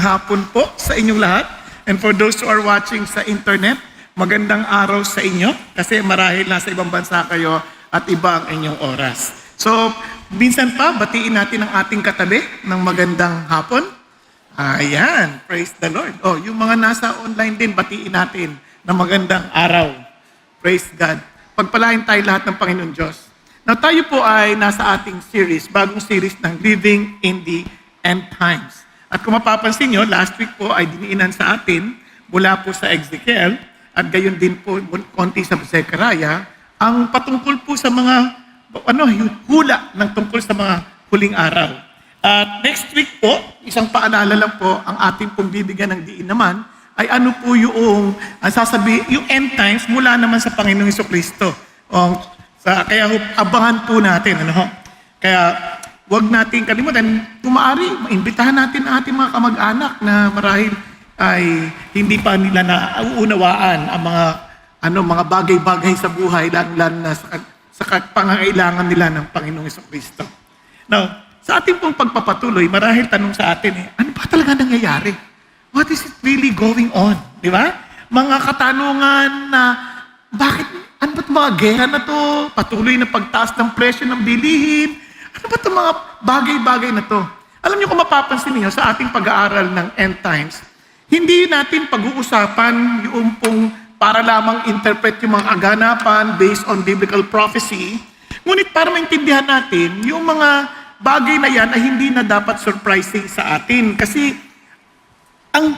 hapon po sa inyong lahat. And for those who are watching sa internet, magandang araw sa inyo kasi marahil nasa ibang bansa kayo at iba ang inyong oras. So, minsan pa, batiin natin ang ating katabi ng magandang hapon. Ayan, praise the Lord. Oh, yung mga nasa online din, batiin natin ng magandang araw. Praise God. Pagpalain tayo lahat ng Panginoon Diyos. Now, tayo po ay nasa ating series, bagong series ng Living in the End Times. At kung mapapansin nyo, last week po ay diniinan sa atin mula po sa Ezekiel at gayon din po konti sa Zechariah ang patungkol po sa mga hula ng tungkol sa mga huling araw. At next week po, isang paalala lang po ang ating pong bibigyan ng diin naman ay ano po yung yung end times mula naman sa Panginoong Jesucristo. Kaya abangan po natin. Kaya huwag natin kalimutan, kung maaari, maimbitahan natin ang ating mga kamag-anak na marahil ay hindi pa nila nauunawaan ang mga bagay-bagay sa buhay, lalo na sa pangangailangan nila ng Panginoong Jesucristo. Now, sa ating pong pagpapatuloy, marahil tanong sa atin ano ba talaga nangyayari? What is it really going on? Di ba? Mga katanungan na, bakit, ano ba't mga gera na to? Patuloy na pagtaas ng presyo ng bilihin? Ano ba itong mga bagay-bagay na to? Alam niyo kung mapapansin niyo sa ating pag-aaral ng end times, hindi natin pag-uusapan yung pong para lamang interpret yung mga aganapan based on biblical prophecy. Ngunit para maintindihan natin, yung mga bagay na yan ay hindi na dapat surprising sa atin. Kasi ang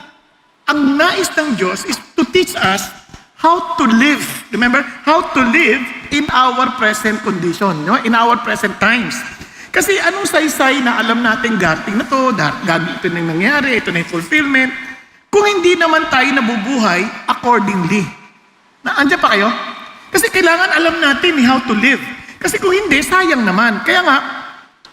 nais ng Diyos is to teach us how to live. Remember? How to live in our present condition, in our present times. Kasi anong saysay na alam natin dating na to, gabi ito na nangyari, ito na yung fulfillment, kung hindi naman tayo nabubuhay accordingly. Andiyan pa kayo? Kasi kailangan alam natin how to live. Kasi kung hindi, sayang naman. Kaya nga,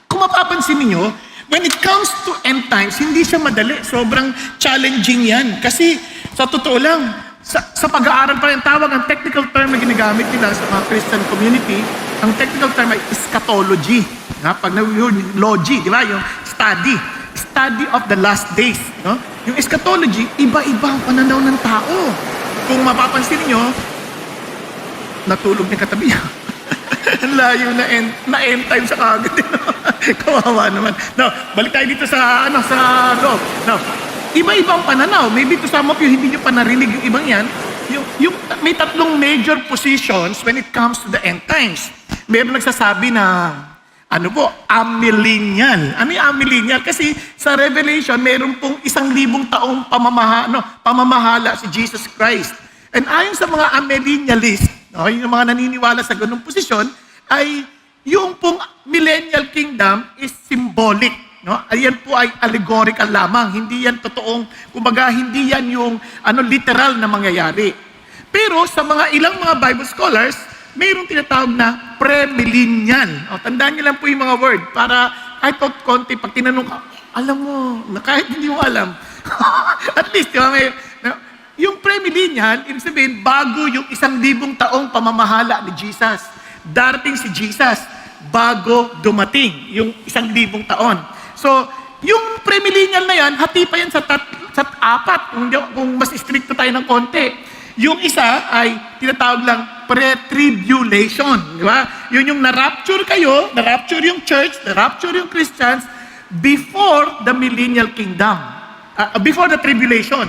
kung mapapansin niyo, when it comes to end times, hindi siya madali. Sobrang challenging yan. Kasi sa totoo lang, sa pag-aaral pa rin, tawag ang technical term na ginagamit nila sa mga Christian community, ang technical term ay eschatology. Pag yung logy, di ba? Yung study of the last days. No? Yung eschatology, iba-iba ang pananaw ng tao. Kung mapapansin niyo, natulog na katabi. Layo na end time sa kagad. Kawawa naman. Now, balik tayo dito sa loob. Now, iba-ibang pananaw. Maybe to some of you, hindi nyo pa narinig yung ibang yan. Yung may tatlong major positions when it comes to the end times. Mayroon nagsasabi na, amillennial. Ano yung amillennial? Kasi sa Revelation, mayroon pong 1,000 taong pamamahala si Jesus Christ. And ayon sa mga amillennialist, yung mga naniniwala sa ganung posisyon, ay yung pong millennial kingdom is symbolic. Ayan po ay allegorical lamang. Hindi yan totoong, kumbaga hindi yan yung literal na mangyayari. Pero sa ilang mga Bible scholars, mayroong tinatawag na premillennial. Tandaan niyo lang po yung mga word para kahit konti, pag tinanong ka, alam mo, kahit hindi mo alam. At least, yung premillennial, ibig sabihin, bago yung 1,000 taong pamamahala ni Jesus. Darating si Jesus bago dumating yung 1,000 taon. So, yung premillennial na yan, hati pa yan sa apat. Kung mas stricto tayo ng konti. Yung isa ay tinatawag lang pre-tribulation. Di ba? Yun yung na-rapture kayo, na-rapture yung church, na-rapture yung Christians before the millennial kingdom. Before the tribulation.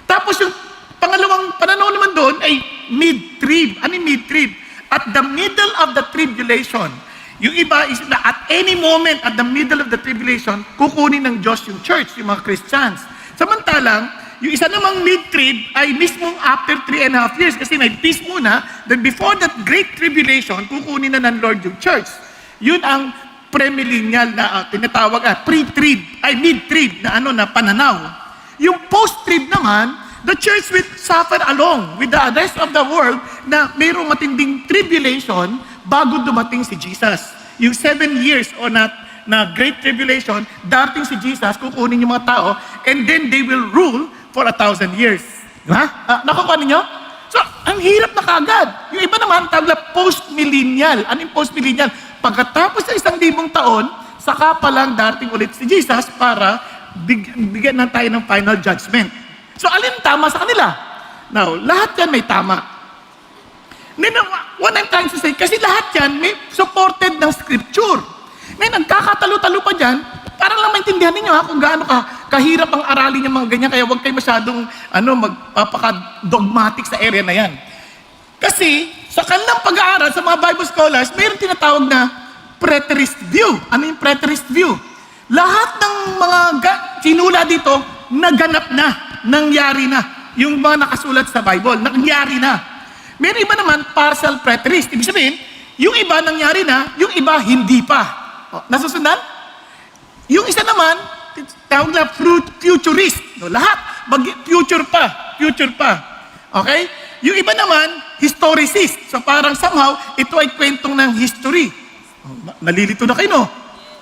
Tapos yung pangalawang pananaw naman doon ay mid-trib. Ano yung mid-trib? At the middle of the tribulation. Yung iba is na at any moment at the middle of the tribulation, kukunin ng Diyos yung church, yung mga Christians. Samantalang, yung isa namang mid-trib ay mismong after 3.5 years kasi may peace muna, then before that great tribulation, kukunin na ng Lord yung church. Yun ang premillennial na tinatawag pre-trib, ay mid-trib na pananaw. Yung post-trib naman, the church will suffer along with the rest of the world na mayroong matinding tribulation bago dumating si Jesus. Yung 7 years o na great tribulation, darating si Jesus, kukunin yung mga tao, and then they will rule for 1,000 years. Diba? Nakukuha ninyo? So, ang hirap na kagad. Yung iba naman, tagla post-millennial. Ano yung post-millennial? Pagkatapos sa 1,000 taon, saka pa lang darating ulit si Jesus para bigyan na tayo ng final judgment. So, alin tama sa kanila? Now, lahat yan may tama. Then, what I'm trying to say, kasi lahat yan may supported ng scripture. May nagkakatalo-talo pa dyan, parang lang maintindihan ninyo kung gaano kahirap ang aralin yung mga ganyan, kaya huwag kayo masyadong magpapaka-dogmatic sa area na yan. Kasi, sa kanilang pag-aaral, sa mga Bible scholars, mayroon tinatawag na preterist view. Ano yung preterist view? Lahat ng mga sinula dito, naganap na, nangyari na. Yung mga nakasulat sa Bible, nangyari na. Meron iba naman, partial preterist. Ibig sabihin, yung iba nangyari na, yung iba hindi pa. Nasusundan? Yung isa naman, tawag na futurist. Lahat, future pa. Okay? Yung iba naman, historicist. So parang somehow, ito ay kwentong ng history. Nalilito na kayo, no?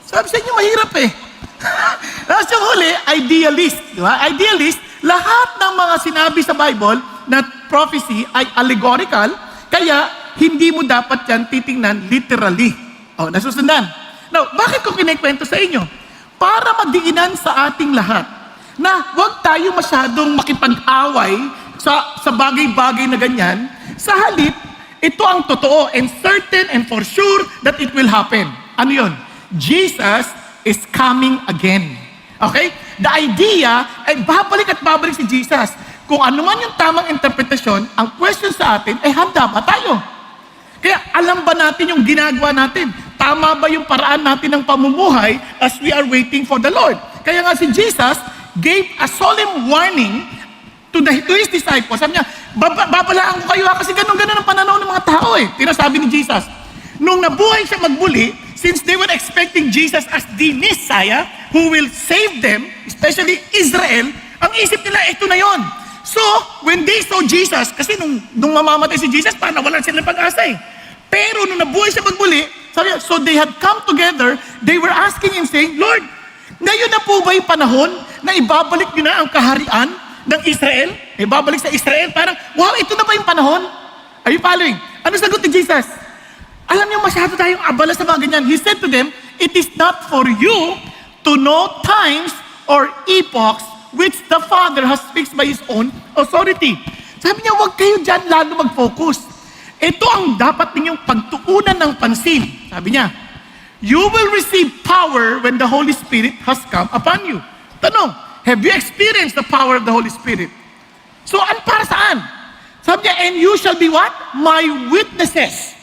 Sabi sa inyo, mahirap eh. Tapos yung huli, idealist. Di ba? Idealist, lahat ng mga sinabi sa Bible na prophecy ay allegorical, kaya hindi mo dapat yan titingnan literally. Nasusundan? Now, bakit ko kinikwento sa inyo? Para magdiinan sa ating lahat na huwag tayo masyadong makipag-away sa bagay-bagay na ganyan. Sa halip, ito ang totoo and certain and for sure that it will happen. Ano yun? Jesus is coming again. Okay? The idea ay babalik at babalik si Jesus. Kung ano man yung tamang interpretasyon, ang question sa atin ay handa ba tayo? Kaya alam ba natin yung ginagawa natin? Tama ba yung paraan natin ng pamumuhay as we are waiting for the Lord? Kaya nga si Jesus gave a solemn warning to his disciples. Sabi niya, babalaan ko kayo kasi ganun-ganun ang pananaw ng mga tao eh. Tinasabi ni Jesus. Nung nabuhay siya magbuli, since they were expecting Jesus as the Messiah who will save them, especially Israel, ang isip nila, ito na yon. So, when they saw Jesus, kasi nung mamamatay si Jesus, parang nawalan sila ng pag-asa eh. Pero nung nabuhay siya magbuli, sabi niya, so they had come together, they were asking him saying, Lord, ngayon na po ba yung panahon na ibabalik niyo na ang kaharian ng Israel? Ibabalik sa Israel? Parang, wow, ito na ba yung panahon? Are you following? Ano sagot ni Jesus? Alam niyo, masyado tayong abala sa mga ganyan. He said to them, it is not for you to know times or epochs which the Father has fixed by His own authority. Sabi niya, huwag kayo dyan lalo mag-focus. Ito ang dapat ninyong pagtuunan ng pansin. Sabi niya, you will receive power when the Holy Spirit has come upon you. Tanong, have you experienced the power of the Holy Spirit? So, para saan? Sabi niya, and you shall be what? My witnesses.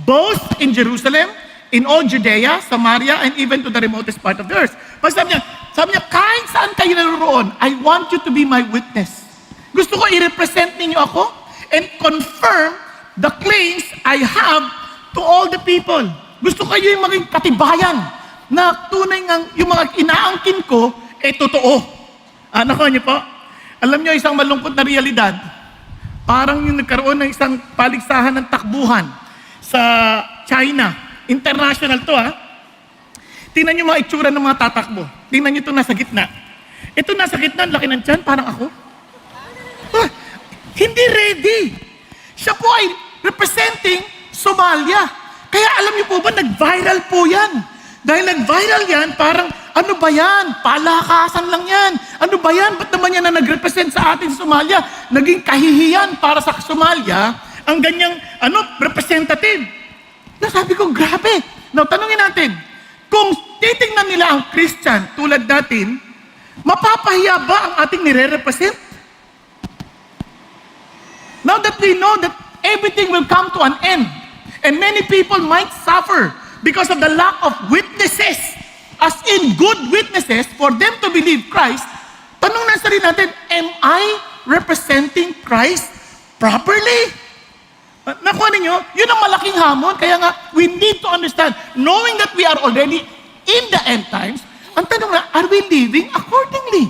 Both in Jerusalem, in all Judea, Samaria, and even to the remotest part of the earth. Sabi niya, kahit saan kayo naroon, I want you to be my witness. Gusto ko i-represent ninyo ako and confirm the claims I have to all the people. Gusto kayo yung maging katibayan na tunay ng yung mga inaangkin ko, totoo. Nakuha niyo po? Alam niyo, isang malungkot na realidad, parang yung nagkaroon ng isang paligsahan ng takbuhan sa China. International to Tingnan niyo mga itsura ng mga tatakbo. Tingnan niyo ito nasa gitna. Ito nasa gitna, laki ng tiyan, parang ako. Hindi ready. Siya po ay representing Somalia. Kaya alam niyo po ba, nag-viral po yan. Dahil nag-viral yan, parang, ano ba yan? Palakasan lang yan. Ano ba yan? Ba't naman yan na nag-represent sa atin sa Somalia? Naging kahihiyan para sa Somalia, ang ganyang, representative. Nasabi ko, grabe. Now, tanungin natin, kung titingnan nila ang Christian tulad natin, mapapahiya ba ang ating nire-represent? Now that we know that everything will come to an end, and many people might suffer because of the lack of witnesses, as in good witnesses, for them to believe Christ, tanong na sa rin natin, am I representing Christ properly? Nakuha ninyo, yun ang malaking hamon. Kaya nga, we need to understand, knowing that we are already in the end times, ang tanong na, are we living accordingly?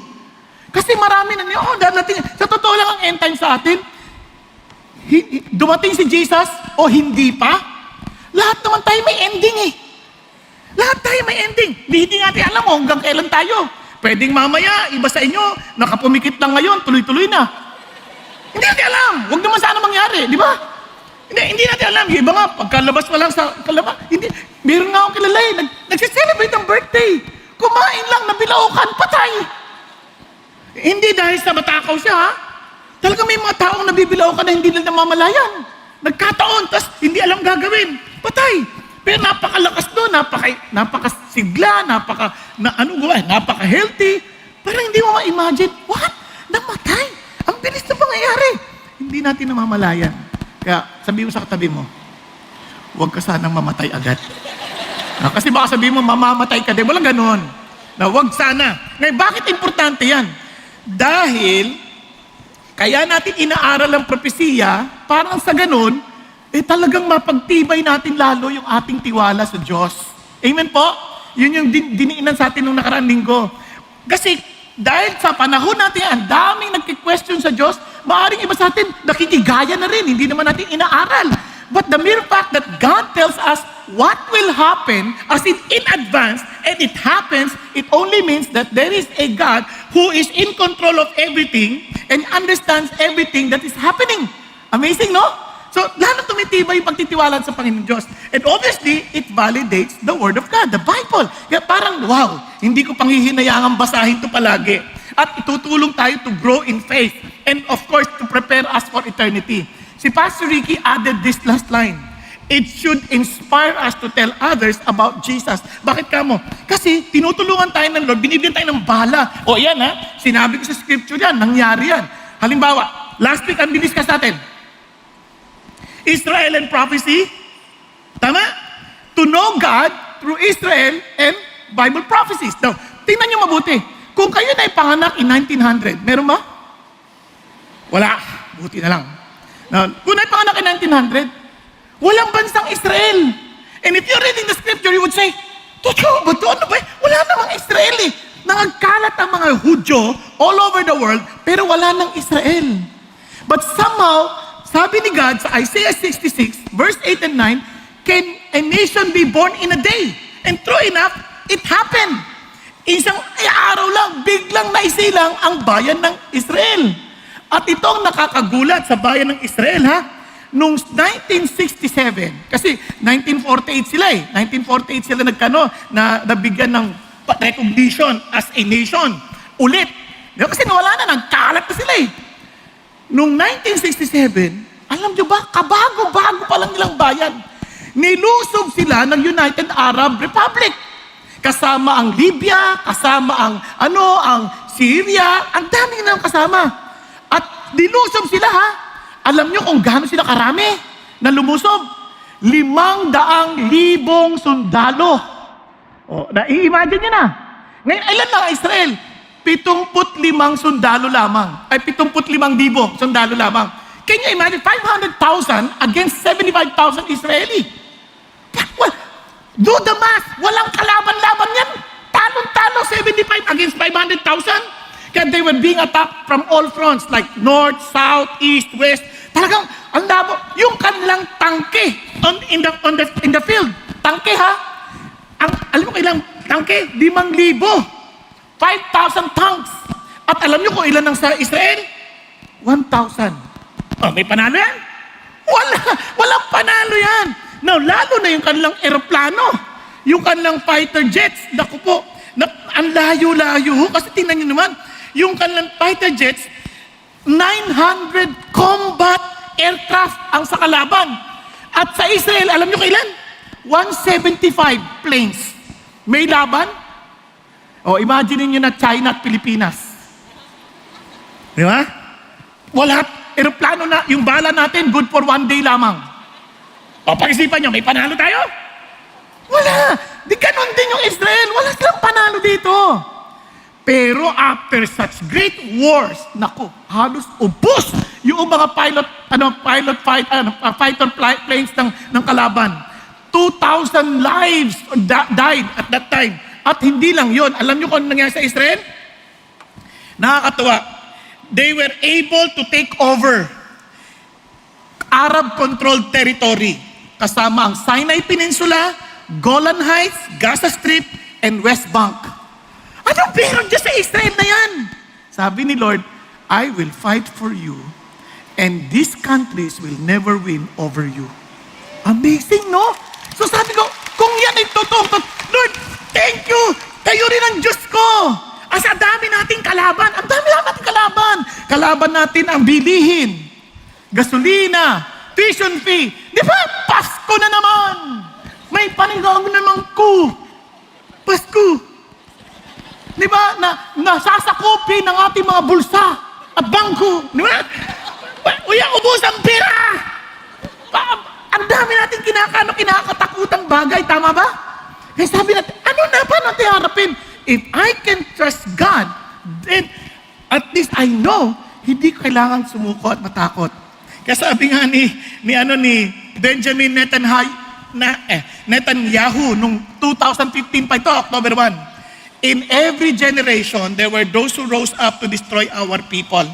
Kasi marami na niyo, darating. Sa totoo lang ang end times sa atin, dumating si Jesus o hindi pa, lahat naman tayo may ending eh. Lahat tayo may ending. Hindi natin alam hanggang kailan tayo. Pwedeng mamaya, iba sa inyo, nakapumikit lang ngayon, tuloy-tuloy na. Hindi natin alam. Huwag naman sana mangyari, di ba? Hindi natin alam. Yung iba nga, pagkalabas pa lang sa kalabas, hindi. Meron nga akong kilala nagse-celebrate ang birthday. Kumain lang, nabilaukan, patay. Hindi dahil sa matakaw siya, ha? Talaga may mga taong nabibilaw ka na hindi nila namamalayan. Nagkataon, tas hindi alam gagawin. Patay. Pero napakalakas doon, napakasigla, napaka-healthy. Parang hindi mo ma-imagine, what? Namatay? Ang bilis na pangyayari. Hindi natin namamalayan. Kaya sabihin mo sa katabi mo, huwag ka sanang mamatay agad. Kasi baka sabihin mo, mamamatay ka din. Walang ganon. Huwag sana. Ngayon, bakit importante yan? Dahil, kaya natin inaaral ang propesiya, parang sa ganon, talagang mapagtibay natin lalo yung ating tiwala sa Diyos. Amen po? Yun yung diniinan sa atin nung nakaraang linggo. Kasi, dahil sa panahon natin, ang daming nagki-question sa Diyos, maaaring iba sa atin, nakikigaya na rin, hindi naman natin inaaral. But the mere fact that God tells us what will happen as in advance, and it happens, it only means that there is a God who is in control of everything and understands everything that is happening. Amazing, no? So, lalo tumitibay yung pagtitiwala sa Panginoon Diyos. And obviously, it validates the Word of God, the Bible. Kaya parang, wow, hindi ko panghihinayangang basahin ito palagi. At itutulong tayo to grow in faith. And of course, to prepare us for eternity. Si Pastor Ricky added this last line. It should inspire us to tell others about Jesus. Bakit kamo? Kasi tinutulungan tayo ng Lord, binibigyan tayo ng bala. O yan ha, sinabi ko sa scripture yan, nangyari yan. Halimbawa, last week ang diniscuss natin, Israel and prophecy. Tama? To know God through Israel and Bible prophecies. Now, tingnan nyo mabuti. Kung kayo na ipanganak in 1900, meron ba? Wala. Buti na lang. Now, kung na ipanganak in 1900, walang bansang Israel. And if you're reading the scripture, you would say, totoo ba ito? Ano ba? Wala namang Israel eh. Nangagkalat ang mga Hudyo all over the world, pero wala nang Israel. But somehow, sabi ni God sa Isaiah 66, verse 8 and 9, can a nation be born in a day? And true enough, it happened. Isang araw lang, biglang naisilang ang bayan ng Israel. At itong nakakagulat sa bayan ng Israel, ha? Noong 1967, kasi 1948 sila eh. 1948 sila nabigyan ng recognition as a nation. Ulit. Kasi nawala na, nagkalat na sila eh. Noong 1967, alam nyo ba, kabago-bago pa lang nilang bayan. Nilusob sila ng United Arab Republic. Kasama ang Libya, kasama ang Syria, ang dami nilang kasama. At nilusob sila ha. Alam nyo kung gaano sila karami na lumusob? 500,000 sundalo. Na-i-imagine nyo na. Ngayon, ilan lang Israel? 75 sundalo lamang. Ay, 75,000 sundalo lamang. Can you imagine? 500,000 against 75,000 Israeli. Well, do the math. Walang kalaban-laban yan. Talon-talo, 75 against 500,000. Kaya they were being attacked from all fronts, like north, south, east, west. Talagang, ang labo. Yung kanilang tangke in the field. Tangke ha? Alam mo kailang tangke? 5,000. 5,000 tanks. At alam nyo kung ilan ang sa Israel? 1,000. May panalo yan? Walang panalo yan. Now, lalo na yung kanilang eroplano, yung kanilang fighter jets, naku po, ang layo-layo. Kasi tingnan nyo naman, yung kanilang fighter jets, 900 combat aircraft ang sa kalaban. At sa Israel, alam nyo kailan? 175 planes. May laban? Imagine nyo na China at Pilipinas. Di ba? Wala. Aeroplano na, yung bala natin, good for 1 day lamang. Pag-isipan nyo, may panalo tayo? Wala. Di ganun din yung Israel. Wala silang panalo dito. Pero after such great wars, naku, halos ubos yung mga fighter planes ng kalaban. 2,000 lives died at that time. At hindi lang yon. Alam niyo kung ano nangyari sa Israel? Nakakatuwa. They were able to take over Arab-controlled territory. Kasama ang Sinai Peninsula, Golan Heights, Gaza Strip, and West Bank. Ano pero dyan sa Israel na yan? Sabi ni Lord, I will fight for you, and these countries will never win over you. Amazing, no? So sabi ko, kung yan ay totoo, Lord, thank you! Kayo rin ang Diyos ko! Kasi ang dami nating kalaban. Ang dami nating kalaban. Kalaban natin ang bilihin, gasolina, tuition fee. Di ba? Pasko na naman. May panigaw naman ko. Pasko. Di ba? Nasasakupin ng ating mga bulsa at bangko. Di ba? Uyang ubos ang pera. Ang dami natin kinakatakutang bagay. Tama ba? Kaya sabi natin, ano na ba natin harapin? If I can trust God, then at least I know, hindi ko kailangan sumuko at matakot. Kaya sabi nga ni Benjamin Netanyahu nung 2015 pa ito, October 1. In every generation, there were those who rose up to destroy our people.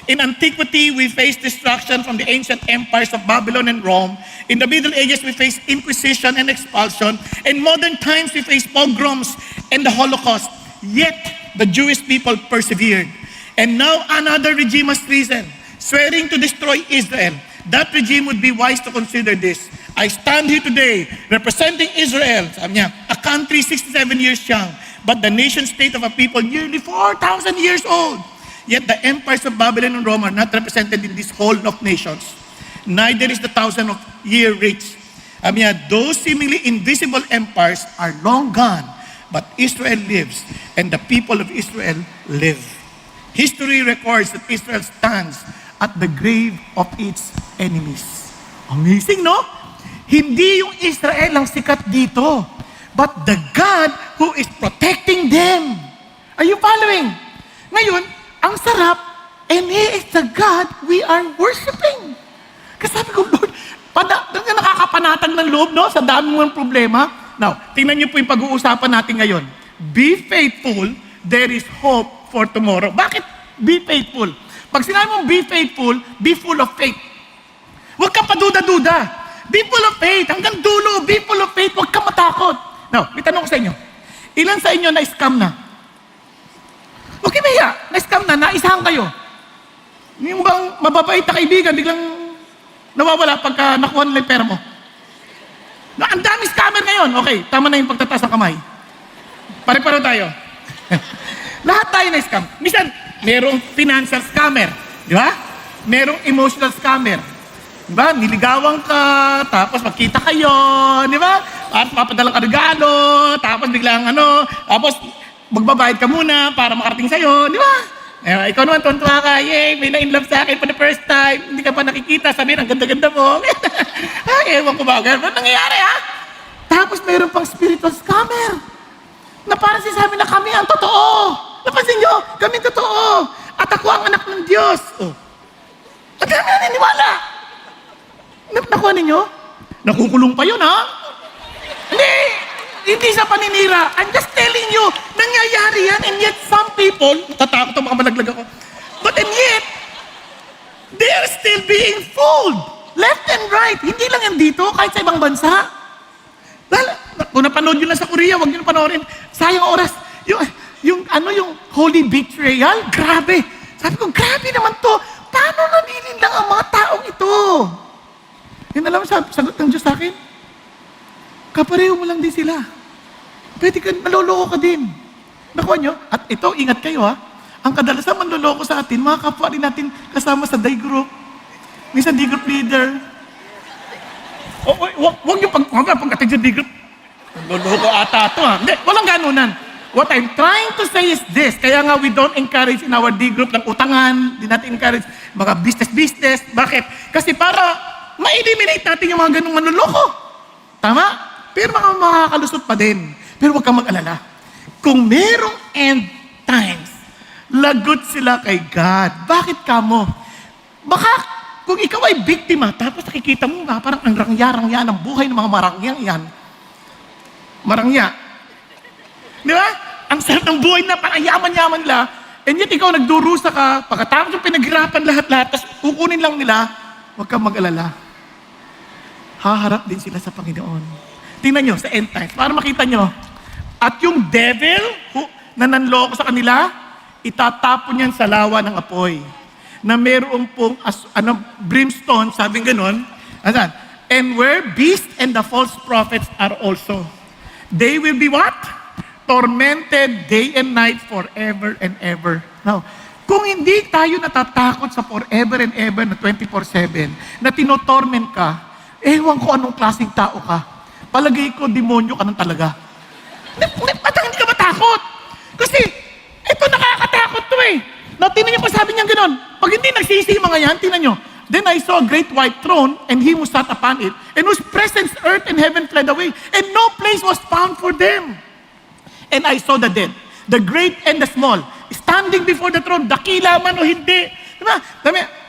In antiquity, we faced destruction from the ancient empires of Babylon and Rome. In the Middle Ages, we faced inquisition and expulsion. In modern times, we face pogroms and the Holocaust. Yet, the Jewish people persevered. And now another regime has risen, swearing to destroy Israel. That regime would be wise to consider this. I stand here today representing Israel, sabi niya, a country 67 years young, but the nation state of a people nearly 4,000 years old. Yet the empires of Babylon and Rome are not represented in this whole of nations. Neither is the 1,000-year reach. Sabi niya, those seemingly invisible empires are long gone, but Israel lives, and the people of Israel live. History records that Israel stands at the grave of its enemies. Amazing, no? Hindi yung Israel ang sikat dito, but the God who is protecting them. Are you following? Ngayon, ang sarap, and He is the God we are worshiping. Kasi sabi ko, Lord, nakakapanatag ng loob, no? Sa dami mong problema. Now, tingnan niyo po yung pag-uusapan natin ngayon. Be faithful, there is hope for tomorrow. Bakit be faithful? Pag sinabi mong be faithful, be full of faith. Huwag kang paduda-duda. Be full of faith. Hanggang dulo, be full of faith. Huwag kang matakot. Now, may tanong ko sa inyo. Ilan sa inyo na-scam na? Okay, maya, na-scam na, naisahan kayo. Yung bang mababait na kaibigan, biglang nawawala pagka nakuha nila yung pera mo. Ang dami scammer ngayon. Okay, tama na yung pagtataas ng kamay. Pare-paro tayo. Lahat tayo na-scam. Minsan, merong financial scammer. Di ba? Merong emotional scammer. Di ba? Niligawan ka, tapos magkita kayo, di ba? At papadalang ka regalo, tapos biglang tapos magbabayad ka muna para makarating sa'yo, di ba? Ikaw naman, tontuwa ka, yay, may na-inlove sa akin for the first time, hindi ka pa nakikita, sabihin, ang ganda-ganda mo. Ewan ko ba, ba't nangyayari, ha? Tapos mayroon pang spiritual scammer, na parang sinasabi na kami ang totoo. Napansin nyo, kami totoo. At ako ang anak ng Diyos. Oh. At kami naniniwala. Nakuha ninyo? Nakukulong pa yun, ha? Hindi sa paninira. I'm just telling you, nangyayari yan, and yet some people, natatakot ako, baka malaglag ako, but and yet, they are still being fooled. Left and right. Hindi lang yan dito, kahit sa ibang bansa. Kung napanood nyo lang sa Korea, huwag nyo na panoorin. Sayang oras. Yung holy betrayal, grabe. Sabi ko, grabe naman to. Paano nanininlang ang mga taong ito? Yan alam mo, sagot ng Diyos sa akin, kapareho mo lang din sila. Pwede ka, naloloko ka din. Nakuha nyo? At ito, ingat kayo ha. Ang kadalasan manloloko sa atin, mga kapwa rin natin kasama sa day group. Minsan day group leader. Huwag nyo pagkatid sa day group. Naloloko ata ito ha. Hindi, walang ganunan. What I'm trying to say is this. Kaya nga we don't encourage in our day group ng utangan. Di natin encourage mga business. Bakit? Kasi para ma-eliminate natin yung mga ganung manloloko. Tama? Pero makakalusot pa din. Pero huwag kang mag-alala. Kung merong end times, lagot sila kay God. Bakit ka mo? Baka kung ikaw ay biktima, tapos nakikita mo nga, parang ang rangya-rangya ng buhay ng mga marangyang yan. Marangya. Di ba? Ang sarap ng buhay na parang yaman-yaman nila, and yet ikaw nagdurusa ka, pagkatapos yung pinaghirapan lahat-lahat, tapos kukunin lang nila, huwag kang mag-alala. Haharap din sila sa Panginoon. Tingnan nyo sa end times, para makita nyo. At yung devil na nanloko sa kanila, itatapon yan sa lawa ng apoy. Na mayroong pong brimstone, sabing ganon. And where beasts and the false prophets are also. They will be what? tormented day and night forever and ever. Now, kung hindi tayo natatakot sa forever and ever na 24/7, na tinotorment ka, ewan ko anong klaseng tao ka. Palagay ko, demonyo ka nang talaga. Ba't hindi ka matakot? Kasi, ito nakakatakot to eh. Now, tinan niyo pa sabi niya gano'n. Pag hindi nagsisi yung mga yan, tinan niyo. Then I saw a great white throne, and he who sat upon it, and whose presence earth and heaven fled away, and no place was found for them. And I saw the dead, the great and the small, standing before the throne, dakila man o hindi. Diba?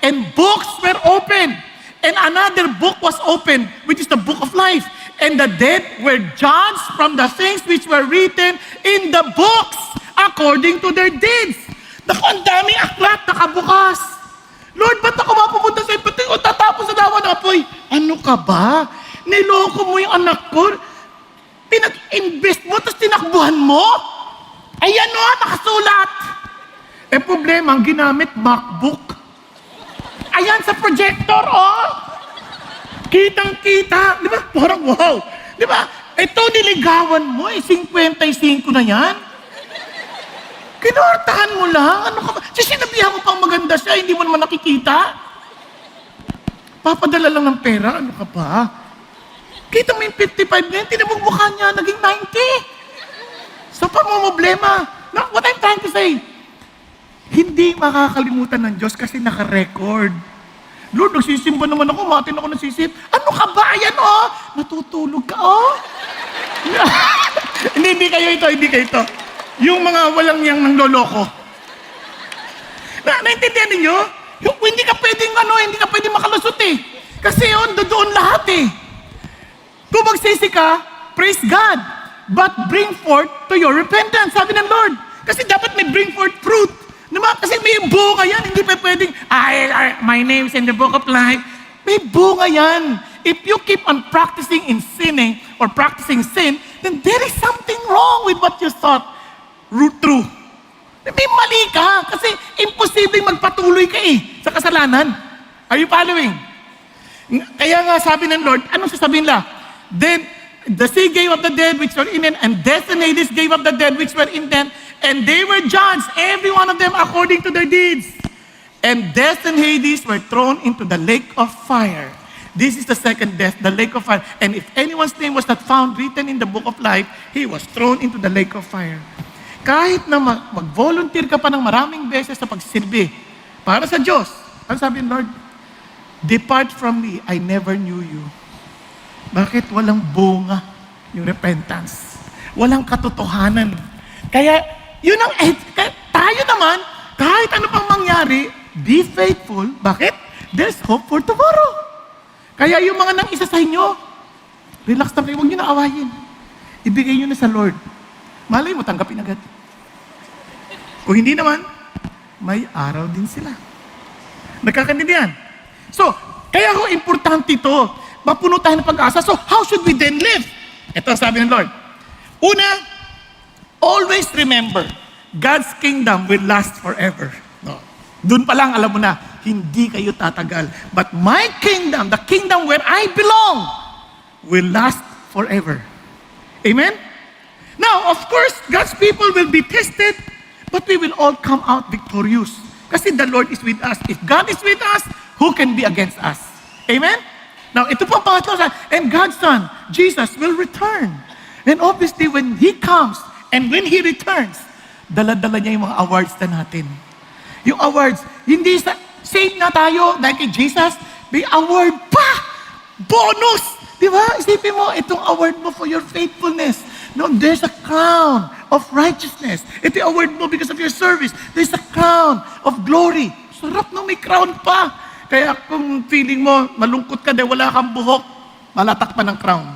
And books were opened, and another book was opened, which is the book of life. And the dead were judged from the things which were written in the books according to their deeds. Naku, ang daming aklat nakabukas. Lord, ba't ako mapupunta sa ipati o tatapos sa dawa ng apoy? Ano ka ba? Niloko mo yung anak ko? Pinag-invest mo, tapos tinakbuhan mo? Ayan o, nakasulat. Eh problema, ang ginamit, MacBook. Ayan sa projector, oh. Kitang-kita. Di ba? Parang wow. Di ba? Ito niligawan mo, 55 na yan. Kinortahan mo lang. Ano ka ba? Sinabihan mo pang maganda siya, hindi mo naman nakikita. Papadala lang ng pera, ano ka ba? Kita mo yung 55 na yan, tinamugmukha niya, naging 90. So, pamumblema. Now, what I'm trying to say, hindi makakalimutan ng Diyos kasi naka-record. Lord, nagsisimba naman ako, matin ako nagsisip. Ano ka ba? Ayan, oh! Natutulog ka, oh! hindi kayo ito. Yung mga walang yang nangloloko. Naintindihan ninyo? Hindi ka pwedeng makalusot eh. Kasi yun, doon lahat eh. Kung magsisi ka, praise God. But bring forth to your repentance, sabi ng Lord. Kasi dapat may bring forth fruit. Diba? Kasi may bunga yan, hindi pa pwedeng, my name's in the book of life. May bunga yan. If you keep on practicing in sinning or practicing sin, then there is something wrong with what you thought true. May mali ka kasi imposibleng magpatuloy ka eh sa kasalanan. Are you following? Kaya nga sabi ng Lord, anong sasabihin nila? Then the sea gave up the dead which were in it, and death and Hades gave up the dead which were in them, and they were judged, every one of them according to their deeds. And death and Hades were thrown into the lake of fire. This is the second death, the lake of fire. And if anyone's name was not found written in the book of life, he was thrown into the lake of fire. Kahit na mag-volunteer ka pa ng maraming beses sa pagsilbi para sa Diyos, ang sabi ng Lord, depart from me, I never knew you. Bakit walang bunga yung repentance? Walang katotohanan. Kaya, yun ang tayo naman, kahit ano pang mangyari, be faithful. Bakit? There's hope for tomorrow. Kaya yung mga nang isa sa inyo, relax na kayo, huwag nyo na awayin. Ibigay nyo na sa Lord. Malay mo, tanggapin agad. Kung hindi naman, may araw din sila. Nagkakaintindihan? So, kaya ho importante ito. Mapuno tayo ng pag-asa. So, how should we then live? Ito ang sabi ng Lord. Una, always remember, God's kingdom will last forever. No. Doon pa lang, alam mo na, hindi kayo tatagal. But my kingdom, the kingdom where I belong, will last forever. Amen? Now, of course, God's people will be tested, but we will all come out victorious. Kasi the Lord is with us. If God is with us, who can be against us? Amen? Now, ito po ang pangatlo. And God's Son, Jesus, will return. And obviously, when He comes, and when He returns, dala-dala niya yung mga awards na natin. Yung awards, hindi sa, save na tayo, dahil kay Jesus, may award pa! Bonus! Di ba? Isipin mo, itong award mo for your faithfulness. No, there's a crown of righteousness. Ito yung award mo because of your service. There's a crown of glory. Sarap no, may crown pa. Kaya kung feeling mo, malungkot ka dahil wala kang buhok, malatak pa ng crown.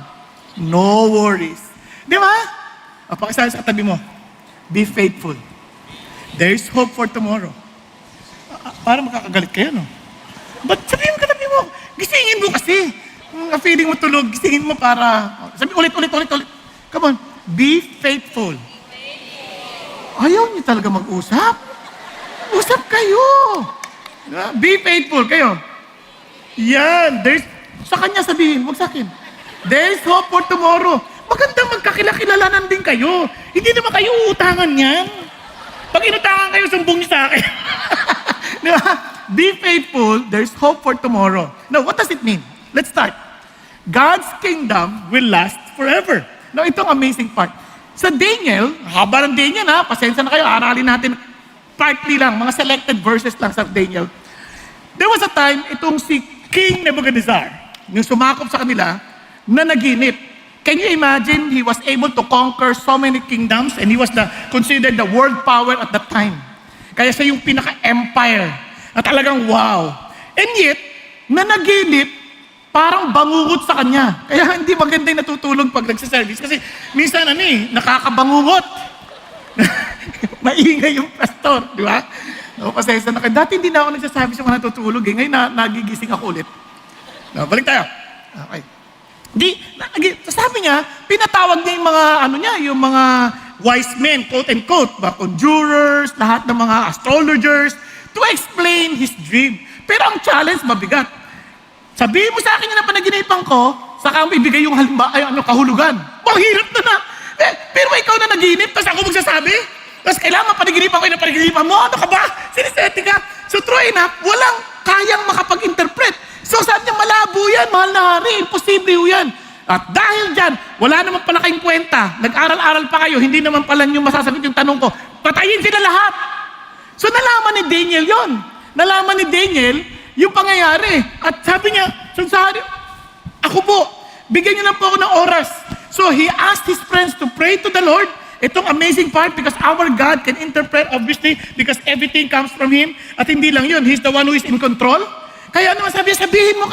No worries. Di ba? O, pakisabi sa katabi mo, be faithful. There is hope for tomorrow. Para makakagalit kayo, no? But sabihin mo katabi mo, gisingin mo kasi. Kung feeling mo tulog, gisingin mo para, sabi ulit. Come on, be faithful. Ayaw niyo talaga mag-usap? Usap kayo. Be faithful kayo. Yan. Sa kanya sabihin, huwag sa akin. There is hope for tomorrow. Maganda magkakilalanan din kayo. Hindi naman kayo uutangan yan. Pag inutangan kayo, sumbong niyo sa akin. Di ba? Be faithful, there's hope for tomorrow. Now, what does it mean? Let's start. God's kingdom will last forever. Now, itong amazing part. Sa Daniel, haba ng Daniel ha, pasensya na kayo, aralin natin partly lang, mga selected verses lang sa Daniel. There was a time, itong si King Nebuchadnezzar, yung sumakop sa kanila, na naginip. Can you imagine, he was able to conquer so many kingdoms and he was considered the world power at that time. Kaya siya yung pinaka-empire na talagang wow. And yet, na naginip, parang bangungot sa kanya. Kaya hindi maganda yung natutulog pag nagsiservice. Kasi minsan nakakabangungot. Maingay yung pastor, di ba? No, pasensya na kayo. Dati hindi na ako nagsaservice yung natutulog. Ngayon nagigising ako ulit. No, balik tayo. Okay. Sabi niya, pinatawag niya yung mga wise men, quote and quote, conjurers, lahat ng mga astrologers, to explain his dream. Pero ang challenge, mabigat. Sabihin mo sa akin na panaginipan ko, saka mo ibigay yung kahulugan. Mahirap na. Pero ikaw na naginip, tapos ako magsasabi? Tapos kailangan panaginipan ko yung panaginipan mo? Ano ka ba? Siniseti ka? So true enough, walang kayang makapag-interpret. So sabi niya, malabo yan, mahal na hari, imposible yan. At dahil dyan, wala naman pala kayong kwenta, nag-aral-aral pa kayo, hindi naman pala nyo masasagot yung tanong ko, patayin sila lahat. So nalaman ni Daniel yon. Nalaman ni Daniel yung pangyayari. At sabi niya, ako po, bigyan niyo lang po ako ng oras. So he asked his friends to pray to the Lord. Itong amazing part because our God can interpret obviously because everything comes from Him. At hindi lang yun, He's the one who is in control. Kaya naman sabihin mo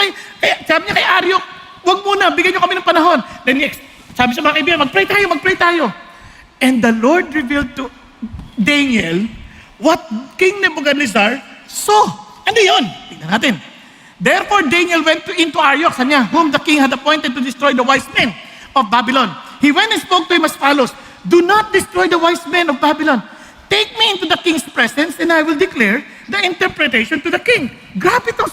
sabi niya kay Aryok, wag muna, bigyan niyo kami ng panahon. Then sabi sa mga kaibigan, magpray tayo. And the Lord revealed to Daniel what King Nebuchadnezzar saw. Ano yun? Tignan natin. Therefore Daniel went into Aryok, sabi niya, whom the king had appointed to destroy the wise men of Babylon. He went and spoke to him as follows, do not destroy the wise men of Babylon. Take me into the king's presence and I will declare the interpretation to the king. Grabe itong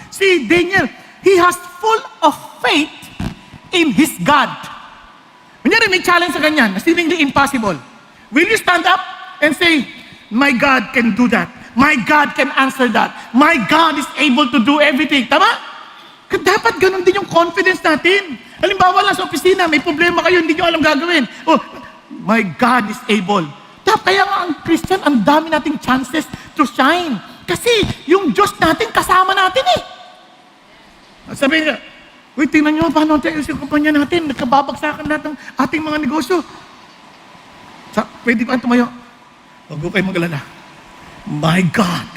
si Daniel. He has full of faith in his God. Kunyari, may challenge sa ganyan, na seemingly impossible. Will you stand up and say, my God can do that. My God can answer that. My God is able to do everything. Tama? Dapat ganun din yung confidence natin. Halimbawa lang sa opisina, may problema kayo, hindi nyo alam gagawin. Oh, my God is able. Kaya nga ang Christian, ang dami nating chances to shine. Kasi yung Diyos natin, kasama natin eh. Sabi niya, tingnan nyo, paano yung kumpanya natin, nagkababagsakan lahat ng ating mga negosyo. Pwede ba tumayo? Huwag ko kayo mag-alala. My God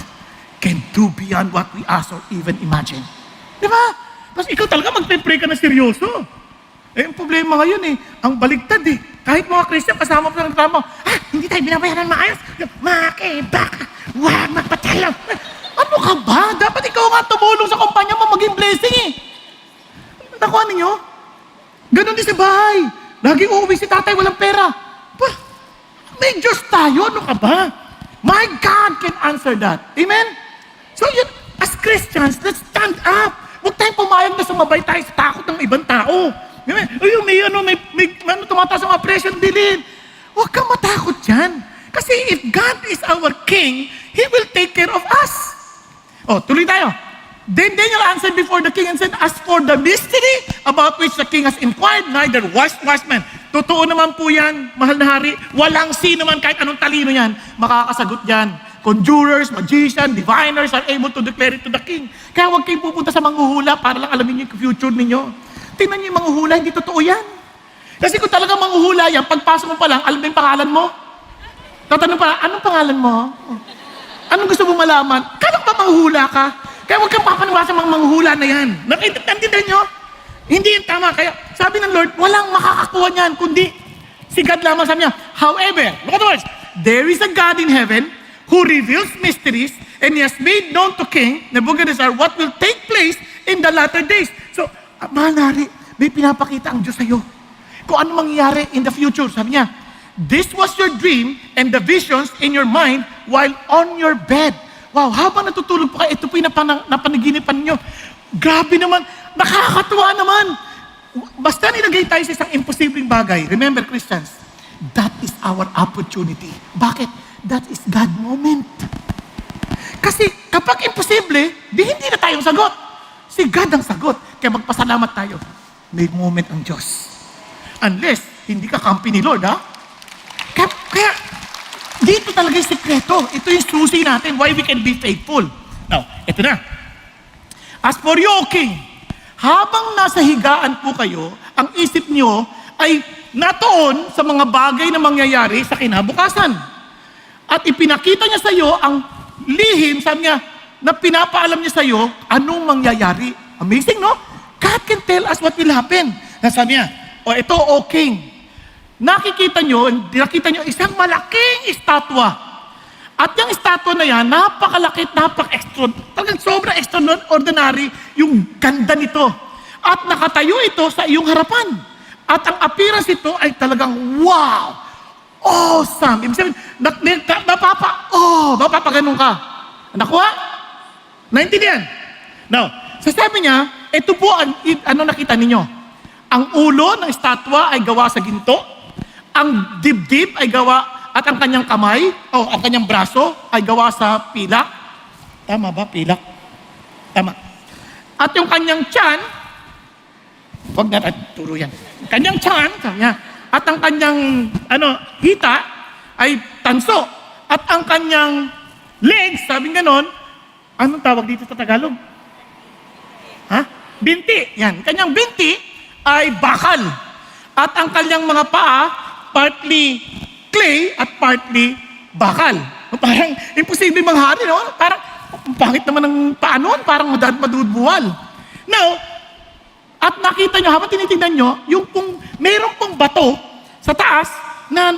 can do beyond what we ask or even imagine. Di ba? Tapos ikaw talaga magpe-pray ka na seryoso. Eh, ang problema ngayon eh, ang baligtad eh. Kahit mga Christian, kasama pa ng trabaho, hindi tayo binabayaran maayos. Makibaka, huwag magpatalaw. Ano ka ba? Dapat ikaw nga tumulong sa kumpanya mo, maging blessing eh. Nakuha ninyo? Ganon din sa bahay. Laging uuwi si tatay, walang pera. May Diyos tayo, ano ka ba? My God can answer that. Amen? So yun, as Christians, let's stand up. Huwag tayong pumayag na sumabay tayo sa takot ng ibang tao. Amen? May tumataas ang presyo, bilhin. Huwag kang matakot dyan. Kasi if God is our King, He will take care of us. Tuloy tayo. Then Daniel answered before the king and said, as for the mystery about which the king has inquired, neither wise man. Totoo naman po yan, mahal na hari. Walang sino man kahit anong talino yan, makakasagot yan. Conjurers, magician, diviners are able to declare it to the king. Kaya huwag kayong pupunta sa manghuhula para lang alamin niyo yung future ninyo. Tingnan niyo yung manghuhula, hindi totoo yan. Kasi kung talagang manghuhula yan, pagpasok mo pa lang, alam mo yung pangalan mo? Tatanong pa, anong pangalan mo? Anong gusto mo malaman? Kala ba manghuhula ka? Kaya huwag kang papaniwala sa mga manghula na yan. Nakintindihan nyo? Hindi yan tama. Kaya sabi ng Lord, walang makakakuha niyan, kundi si God lamang. Sabi niya, however, look at the words, there is a God in heaven who reveals mysteries and He has made known to King Nebuchadnezzar what will take place in the latter days. So, mahal na hari, may pinapakita ang Diyos sa'yo. Kung ano mangyayari in the future. Sabi niya, this was your dream and the visions in your mind while on your bed. Wow, habang natutulog pa kayo, ito po yung napanaginipan niyo. Grabe naman, nakakatuwa naman. Basta nilagay tayo sa isang imposibleng bagay. Remember, Christians, that is our opportunity. Bakit? That is God moment. Kasi kapag imposible, di hindi na tayong sagot. Si God ang sagot. Kaya magpasalamat tayo. May moment ang Diyos. Unless, hindi ka kampi ni Lord, ha? Kaya dito talaga yung sikreto. Ito yung susi natin, why we can be faithful. Now, ito na. As for you, O King, habang nasa higaan po kayo, ang isip niyo ay natoon sa mga bagay na mangyayari sa kinabukasan. At ipinakita niya sa iyo ang lihim, sabi niya, na pinapaalam niya sa iyo anong mangyayari. Amazing, no? God can tell us what will happen. Sabi niya, ito, O King, nakita niyo isang malaking estatwa. At yung estatwa na yan, napakalaki, talagang sobrang extraordinary yung ganda nito. At nakatayo ito sa iyong harapan. At ang appearance ito ay talagang wow! Awesome! Ibig sabihin, mapapaganon ka. Nakuha? Naintindihan? Now, sasabi niya, ito po ano nakita ninyo. Ang ulo ng estatwa ay gawa sa ginto. Ang dibdib ay gawa, at ang kanyang kamay, ang kanyang braso ay gawa sa pilak. Tama ba? Pilak? Tama. At yung kanyang tiyan, huwag na turo yan. Kanyang tiyan, at ang kanyang hita ay tanso. At ang kanyang legs, sabi ganon, anong tawag dito sa Tagalog? Binti. Yan. Kanyang binti ay bakal. At ang kanyang mga paa, partly clay at partly bakal. Parang imposible manghari, no? Parang, pangit naman ng paa noon, parang madudbuwal. Now, at nakita nyo, habang tinitingnan nyo, yung mayroong pong bato sa taas na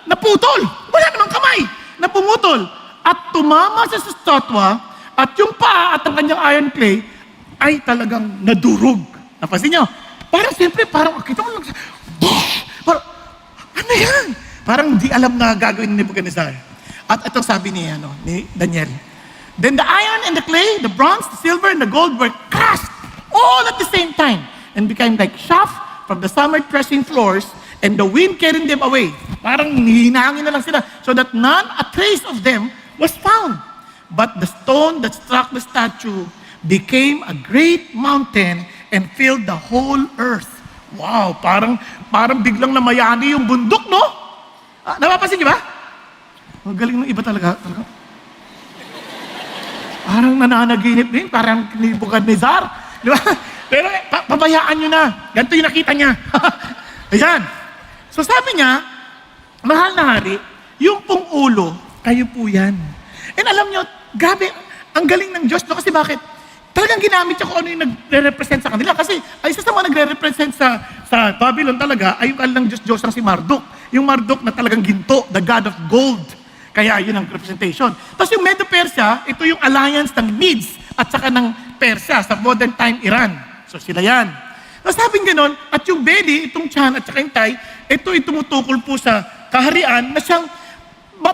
naputol. Wala namang kamay, napumutol. At tumama sa statwa, at yung paa at ang kanyang iron clay ay talagang nadurog. Napansin nyo? Parang siyempre, kita mo lang, parang, ano yan? Parang di alam na gagawin ni Nebuchadnezzar. At itong sabi ni Daniel, then the iron and the clay, the bronze, the silver, and the gold were crushed all at the same time and became like chaff from the summer threshing floors, and the wind carried them away. Parang hinahangin na lang sila, so that none a trace of them was found. But the stone that struck the statue became a great mountain and filled the whole earth. Wow, parang biglang namayani yung bundok, no? Napapansin niyo ba? Ang galing ng iba talaga. Parang nananaginip din, parang ni Nebuchadnezzar. Di ba? Pero pabayaan nyo na. Ganito yung nakita niya. Ayan. So sabi niya, mahal na hari, yung pong ulo, kayo po yan. And alam nyo, grabe, ang galing ng Diyos. No? Kasi bakit? Talagang ginamit siya kung ano yung nagre-represent sa kanila. Kasi ay isa sa mga nagre-represent sa Babylon talaga, ay yung kanilang Diyos ang si Marduk. Yung Marduk na talagang ginto, the God of gold. Kaya yun ang representation. Tapos yung Medo-Persia, ito yung alliance ng Medes at saka ng Persia sa modern time Iran. So sila yan. Tapos sabing ganon, at yung belly, itong tiyan at saka yung thigh, ito ay tumutukol po sa kaharian na siyang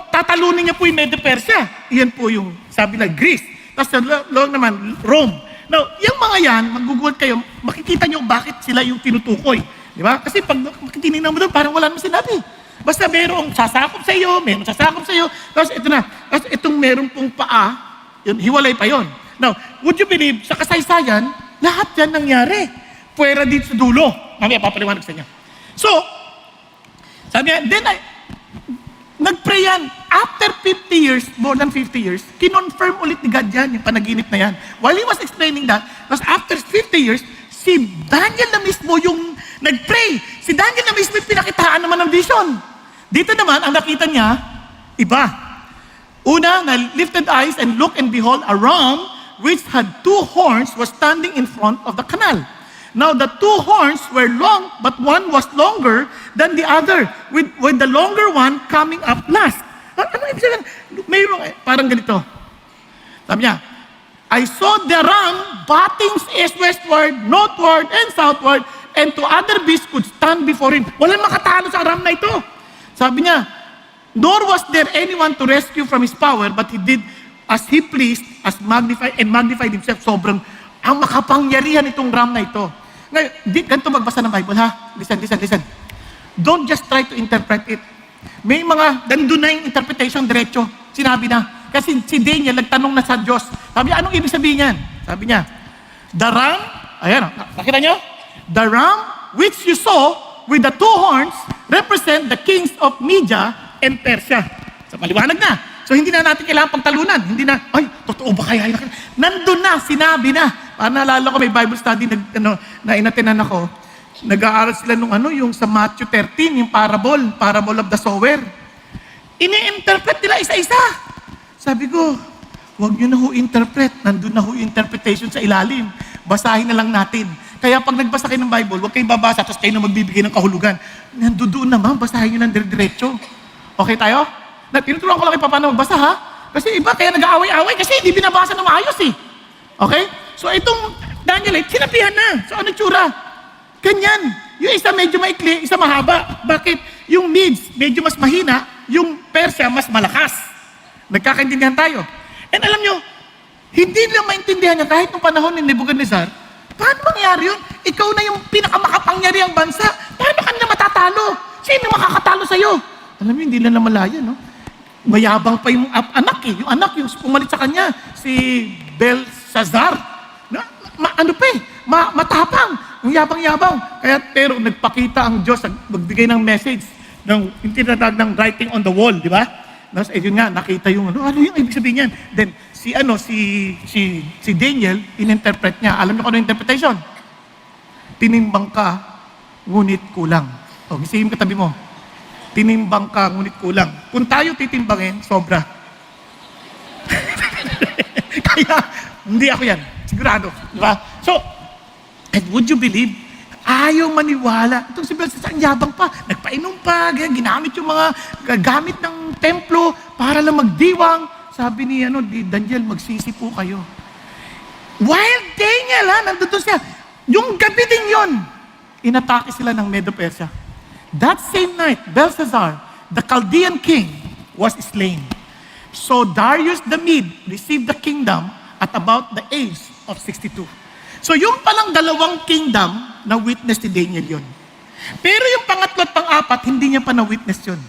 tatalunin niya po yung Medo-Persia. Iyan po yung sabi na Greece. Tapos sa loob naman, Rome. Now, yung mga yan, mag-google kayo, makikita nyo bakit sila yung tinutukoy. Di ba? Kasi pag tinignan mo doon, parang wala naman sinabi. Basta merong sasakop sa iyo, merong sasakop sa iyo. Tapos ito na, tapos itong merong pong paa, yun, hiwalay pa yon. Now, would you believe, sa kasaysayan, lahat yan nangyari. Puwera dito sa dulo. Mamaya, papaliwanag sa inyo. So, sabi niya, then nag-pray yan. After 50 years, more than 50 years, kinonfirm ulit ni God yan, yung panaginip na yan. While he was explaining that, tapos after 50 years, si Daniel na mismo yung nag-pray. Si Daniel na mismo yung pinakitaan naman ng vision. Dito naman, ang nakita niya, iba. Una, na lifted eyes and look and behold, a ram which had 2 horns was standing in front of the canal. Now the 2 horns were long, but one was longer than the other, with the longer one coming up last. Ano ibig sabihin? Mayroong, parang ganito. Sabi niya, I saw the ram butting east-westward, northward, and southward, and 2 other beasts could stand before him. Walang makatalo sa ram na ito. Sabi niya, nor was there anyone to rescue from his power, but he did as he pleased, as magnified himself. Sobrang, ang makapangyarihan itong ram na ito. Ngayon, ganito magbasa ng Bible, ha? Listen. Don't just try to interpret it. May mga, nandun na yung interpretation diretso. Sinabi na. Kasi si Daniel nagtanong na sa Diyos. Sabi niya, anong ibig sabihin yan? Sabi niya, the ram, ayan, nakita niyo? The ram which you saw with the two horns represent the kings of Media and Persia. So, maliwanag na. So, hindi na natin kailangan pagtalunan. Hindi na, ay, totoo ba kaya? Nandun na, sinabi na. Para naalala ko, may Bible study na inatinan ako. Nag-aaral sila nung yung sa Matthew 13, yung parable of the sower. Ini-interpret nila isa-isa. Sabi ko, huwag nyo na interpret. Nandun na interpretation sa ilalim. Basahin na lang natin. Kaya pag nagbasa kayo ng Bible, huwag kayong babasa, tapos kayo na magbibigay ng kahulugan. Nandoon naman, basahin nyo ng diretso. Okay tayo? Tinuturuan ko lang kayo paano magbasa, ha? Kasi iba, kaya nag-aaway-aaway kasi hindi binabasa ng maayos, eh. Okay? So itong Danielite, sinabihan na. So ano tsura? Ganyan. Yung isa medyo maikli, isa mahaba. Bakit? Yung Medes, medyo mas mahina, yung Persia, mas malakas. Nagkakaintindihan tayo. And alam nyo, hindi nila maintindihan niya kahit nung panahon ni Nebuchadnezzar, paano mangyari yun? Ikaw na yung pinakamakapangyariang bansa. Paano ka na matatalo? Sino makakatalo sa'yo? Alam mo, hindi nila malaya, no? Mayabang pa yung anak, eh. Yung anak, yung pumalit sa kanya, si Belshazzar. Matapang. Yung yabang-yabang. Kaya, pero nagpakita ang Diyos, magbigay ng message, yung tinatawag ng writing on the wall, di ba? Yun nga, nakita yung ano yung ibig sabihin yan? Then, si Daniel, in-interpret niya. Alam niyo kung ano yung interpretation? Tinimbang ka, ngunit kulang. O, isipin katabi mo. Tinimbang ka, ngunit kulang. Kung tayo titimbangin, sobra. Kaya, hindi ako yan. Sigurado. Diba? So, and would you believe, ayaw maniwala. Itong si Belshazzar, yabang pa. Nagpainom pa, ginamit yung mga gamit ng templo para lang magdiwang. Sabi ni Daniel, magsisi po kayo. While Daniel, nandun siya. Yung gabi din yun, inatake sila ng Medo-Persia. That same night, Belshazzar, the Chaldean king, was slain. So Darius the Mede received the kingdom at about the age of 62. So yung palang dalawang kingdom, na witness ni Daniel yun. Pero yung pangatlo at pang-apat, hindi niya pa na-witness yun.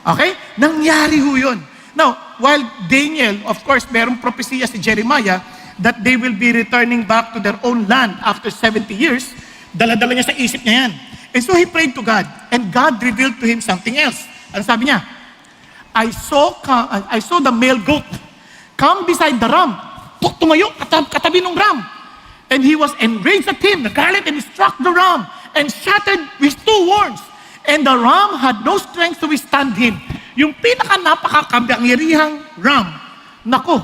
Okay? Nangyari ho yun. Now, while Daniel, of course, merong propesya si Jeremiah that they will be returning back to their own land after 70 years, dala-dala niya sa isip niya yan. And so he prayed to God, and God revealed to him something else. Ano sabi niya? I saw the male goat come beside the ram. Tumayo, katabi ng ram. And he was enraged at him, nagalit, and he struck the ram and shattered his two horns. And the ram had no strength to withstand him. Yung pinaka-napakakambyangirihang ram, nako,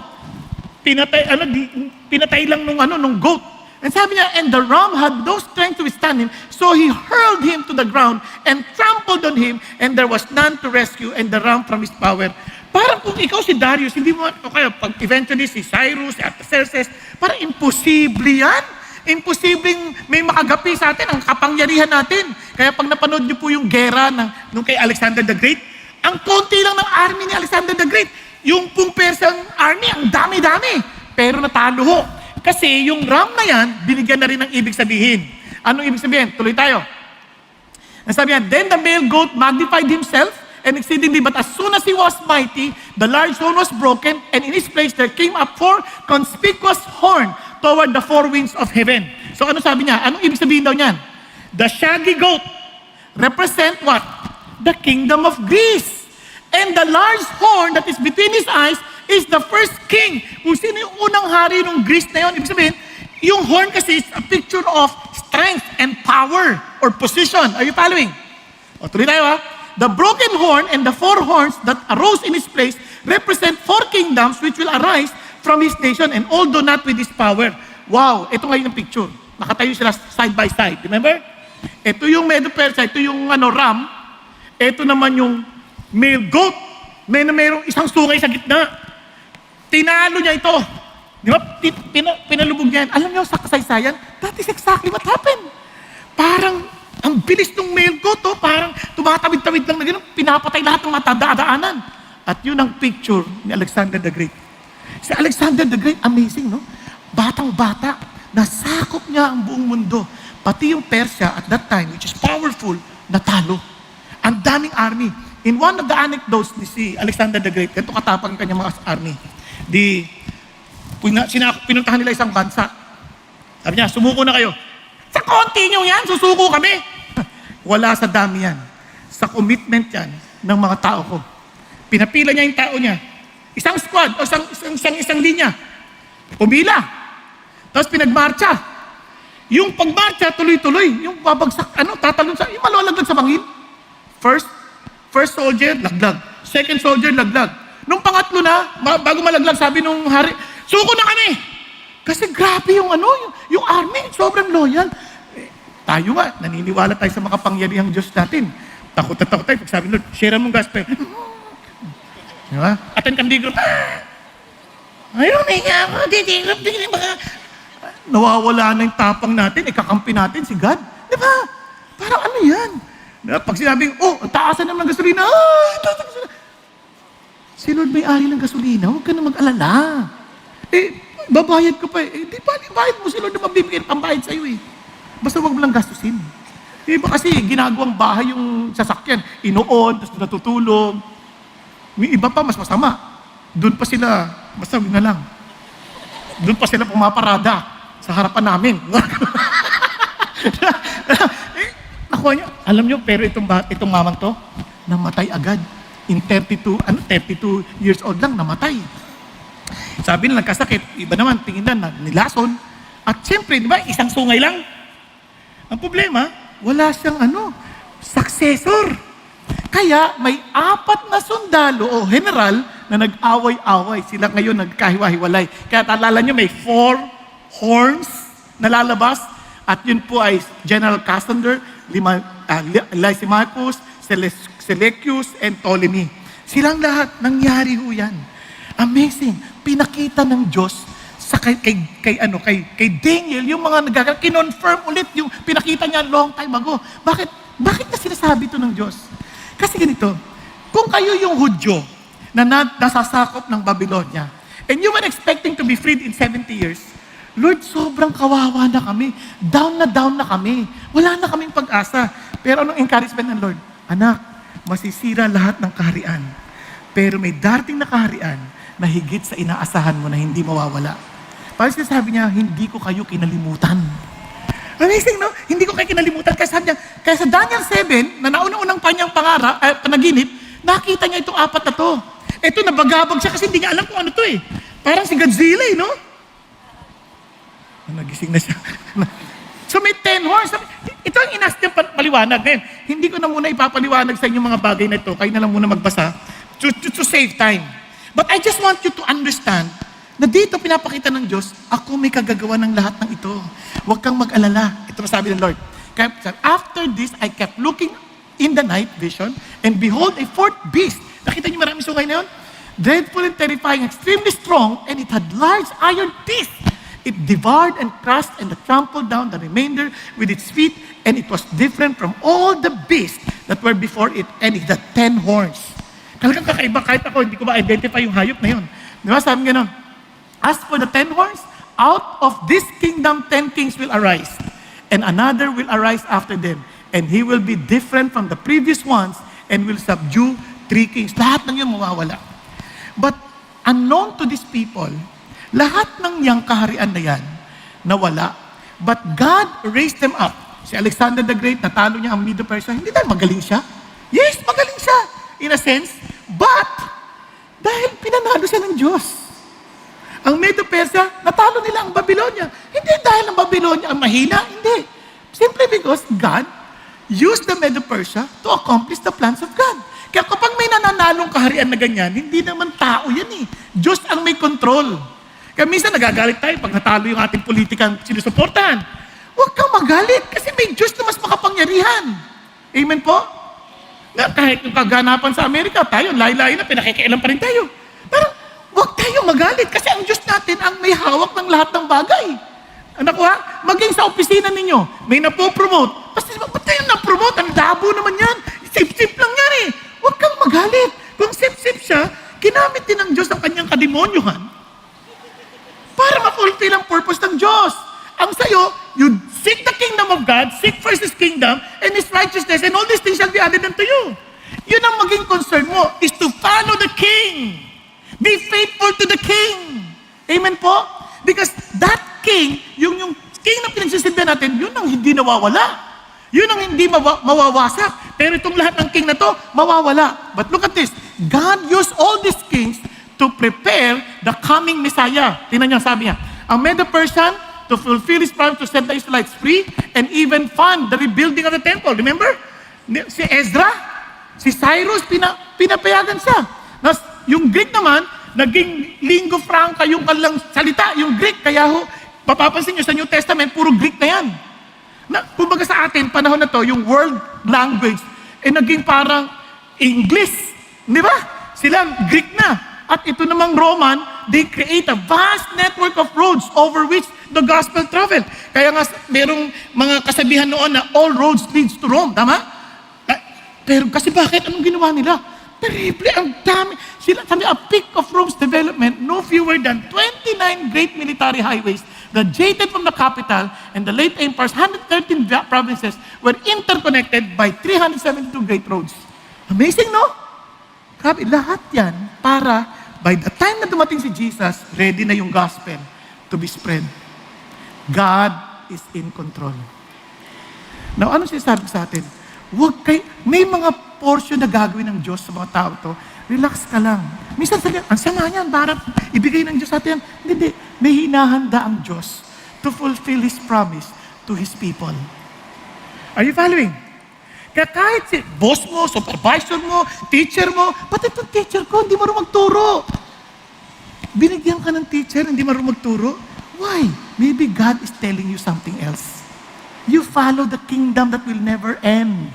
pinatay lang nung goat. And sabi niya, and the ram had no strength to withstand him, so he hurled him to the ground and trampled on him, and there was none to rescue and the ram from his power. Parang kung ikaw si Darius, hindi mo, okay, pag eventually si Cyrus, si Artaxerxes, parang imposible yan. Imposibleng may makagapi sa atin, ang kapangyarihan natin. Kaya pag napanood niyo po yung gera nung kay Alexander the Great, ang konti lang ng army ni Alexander the Great. Yung pong Persian army, ang dami-dami. Pero natalo ho. Kasi yung ram na yan, binigyan na rin ng ibig sabihin. Anong ibig sabihin? Tuloy tayo. Ang sabi niya, then the male goat magnified himself and exceedingly, but as soon as he was mighty, the large horn was broken, and in his place there came up four conspicuous horn toward the four winds of heaven. So ano sabi niya? Anong ibig sabihin daw niyan? The shaggy goat represent what? The kingdom of Greece. And the large horn that is between his eyes is the first king. Kung sino yung unang hari ng Greece na yun, ibig sabihin, yung horn kasi is a picture of strength and power or position. Are you following? O, tuloy tayo ha. The broken horn and the four horns that arose in his place represent four kingdoms which will arise from his nation, and although not with his power. Wow, ito ngayon yung picture. Nakatayo sila side by side. Remember? Ito yung Medo-Persia, ito yung ram. Ito naman yung male goat. Mayroong isang sungay sa gitna. Tinalo niya ito. Di ba? Pinalubog niya yan. Alam niyo sa kasaysayan, that is exactly what happened. Parang ang bilis ng male goat, parang tumatawid-tawid lang na gano'n, pinapatay lahat ng matadaanan. At yun ang picture ni Alexander the Great. Si Alexander the Great, amazing, no? Batang-bata, nasakop niya ang buong mundo. Pati yung Persia at that time, which is powerful, natalo. Ang daming army. In one of the anecdotes ni si Alexander the Great, ganito katapang yung kanyang mga army. Pinuntahan nila isang bansa. Sabi niya, sumuko na kayo. Sa konti nyo yan, susuko kami. Wala sa dami yan. Sa commitment yan ng mga tao ko. Pinapila niya yung tao niya. Isang squad o isang linya. Pumila. Tapos pinagmarcha. Yung pagmarcha, tuloy-tuloy. Yung babagsak, tatalon sa, yung malulaglag sa bangin. First soldier, laglag. Second soldier, laglag. Nung pangatlo na, bago malaglag, sabi nung hari, suko na kami! Kasi grabe yung yung army, sobrang loyal. Tayo nga, naniniwala tayo sa makapangyarihang Diyos natin. Takot na takot tayo. Pag sabi, Lord, share mo gospel. Diba? Attend kang D-group. Ayaw na nga ako, D-group, nawawala na yung tapang natin, ikakampi natin si God. Diba? Parang ano yan? Pag sinabing, taasan naman ng gasolina, si Lord may-ari ng gasolina, huwag ka na mag-alala. Babayad ko pa di ba, bayad mo si Lord na mabibigyan pambayad sa'yo Basta huwag mo lang gastusin. Iba kasi ginagawang bahay yung sasakyan, inoon, tapos natutulog. May iba pa, mas masama. Doon pa sila, basta huwag na lang. Doon pa sila pumaparada sa harapan namin. Nakuha niyo, alam niyo, pero itong mamang to, namatay agad. In 32 years old lang, namatay. Sabi nila, nagkasakit. Iba naman, tingin na, nilason. At siyempre, di ba, isang sungay lang. Ang problema, wala siyang successor. Kaya, may 4 na sundalo o general na nag-away-away. Sila ngayon nagkahiwa-hiwalay. Kaya alala niyo, may 4 horns na lalabas. At yun po ay General Cassander, Lysimachus, Seleucus, and Ptolemy. Silang lahat, nangyari ho yan. Amazing. Pinakita ng Diyos sa kay Daniel, yung mga kinonfirm ulit yung pinakita niya long time ago. Bakit na sinasabi ito ng Diyos? Kasi ganito, kung kayo yung Hudyo na nasasakop ng Babylonia, and you were expecting to be freed in 70 years, Lord, sobrang kawawa na kami. Down na kami. Wala na kaming pag-asa. Pero anong encouragement ng Lord? Anak, masisira lahat ng kaharian. Pero may darating na kaharian na higit sa inaasahan mo na hindi mawawala. Parang sinasabi niya, hindi ko kayo kinalimutan. Amazing, no? Hindi ko kayo kinalimutan. Kaya sabi niya, kaya sa Daniel 7, na nauna-unang panyang panaginip, nakita niya itong 4 na to. Ito, nabagabag siya kasi hindi niya alam kung ano to Parang si Godzilla, no? Nagising na siya. So may 10 horns. Ito ang inas niyang paliwanag. Ngayon, hindi ko na muna ipapaliwanag sa inyo mga bagay na ito. Kayo na lang muna magbasa to save time. But I just want you to understand na dito pinapakita ng Diyos, ako may kagagawa ng lahat ng ito. Huwag kang mag-alala. Ito masabi ng Lord. Kaya, after this, I kept looking in the night vision, and behold, a 4th beast. Nakita niyo maraming sungay na yun? Dreadful and terrifying, extremely strong, and it had large iron teeth. It devoured and crushed and trampled down the remainder with its feet, and it was different from all the beasts that were before it, and it had 10 horns. Talagang kakaiba, kahit ako, hindi ko ma-identify yung hayop na yun. Di ba? Sabi nga nun, as for the 10 horns, out of this kingdom 10 kings will arise, and another will arise after them, and he will be different from the previous ones, and will subdue 3 kings. Lahat ng yun mawawala. But unknown to these people, lahat ng yang kaharian na yan, nawala. But God raised them up. Si Alexander the Great, natalo niya ang Medo-Persia. Hindi dahil magaling siya. Yes, magaling siya. In a sense. But, dahil pinanalo siya ng Diyos. Ang Medo-Persia, natalo nila ang Babylonia. Hindi dahil ang Babylonia ang mahina. Hindi. Simply because God used the Medo-Persia to accomplish the plans of God. Kaya kapag may nananalong kaharian na ganyan, hindi naman tao yan Diyos ang may control. Kaya minsan nagagalit tayo pag natalo yung ating politikang sinusuportahan. Huwag kang magalit kasi may Diyos na mas makapangyarihan. Amen po? Na kahit yung kaganapan sa Amerika, tayo, layo-layo na, pinakikialam pa rin tayo. Pero huwag tayong magalit kasi ang Diyos natin ang may hawak ng lahat ng bagay. Anak ko ha, maging sa opisina ninyo, may napopromote. Basta ba't tayo napromote? Ang dabo naman yan. Sip-sip lang yan Huwag kang magalit. Kung sip-sip siya, ginamit din ng Diyos ang kanyang kademonyuhan para ma-fulfill ang purpose ng Diyos. Ang sayo, you Seek the kingdom of God, seek first His kingdom and His righteousness, and all these things shall be added unto you. Yun ang maging concern mo, is to follow the King. Be faithful to the King. Amen po? Because that King, yung King na pinagsisilbihan natin, yun ang hindi nawawala. Yun ang hindi mawawasak. Pero itong lahat ng king na to, mawawala. But look at this. God used all these kings to prepare the coming Messiah. Tingnan niyo, sabi niya, "I made a person to fulfill His promise to set the Israelites free and even fund the rebuilding of the temple." Remember? Si Ezra, si Cyrus, pinapayagan siya. Yung Greek naman, naging lingua franca yung kanilang salita, yung Greek. Kaya mapapansin niyo sa New Testament, puro Greek na yan. Kumbaga sa atin, panahon na to, yung world language, naging parang English. Di ba? Sila, Greek na. At ito namang Roman, they create a vast network of roads over which the gospel traveled. Kaya nga, merong mga kasabihan noon na all roads leads to Rome. Tama? Pero kasi bakit? Anong ginawa nila? Terrible, ang dami. Sila, sabi, a peak of Rome's development, no fewer than 29 great military highways that jetted from the capital and the late empire's 113 provinces were interconnected by 372 great roads. Amazing, no? Grabe, lahat yan para by the time na dumating si Jesus, ready na yung gospel to be spread. God is in control. Now, ano sinasabi sa atin? May mga portion na gagawin ng Diyos sa mga tao to. Relax ka lang. Minsan sabi, ang sama niyan, para ibigay ng Diyos sa atin. Hindi. May hinahanda ang Diyos to fulfill His promise to His people. Are you following? Kaya kahit si boss mo, supervisor mo, teacher mo, pati itong teacher ko, hindi marunong magturo. Binigyan ka ng teacher, hindi marunong magturo. Why? Maybe God is telling you something else. You follow the kingdom that will never end.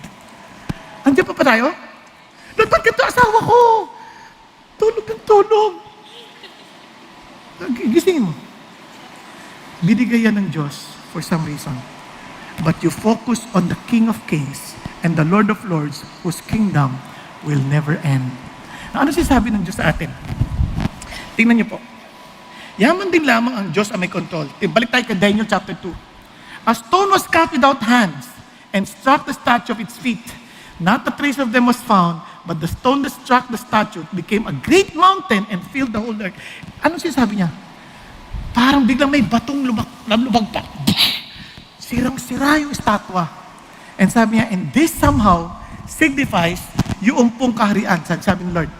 Andiyan pa tayo? Ba't ganito asawa ko? Tulog ng tulog. Gisingin mo. Binigay yan ng Diyos for some reason. But you focus on the King of Kings and the Lord of Lords whose kingdom will never end. Ano sinasabi ng Diyos sa atin? Tingnan niyo po. Yaman din lamang ang Diyos ang may control. Balik tayo kay Daniel chapter 2. A stone was cut without hands and struck the statue of its feet. Not a trace of them was found, but the stone that struck the statue became a great mountain and filled the whole earth. Anong sinasabi niya? Parang biglang may batong lumagpak. Sirang-sira yung estatwa. And sabi niya, and this somehow signifies yung pong kaharian. Sabi ng Lord,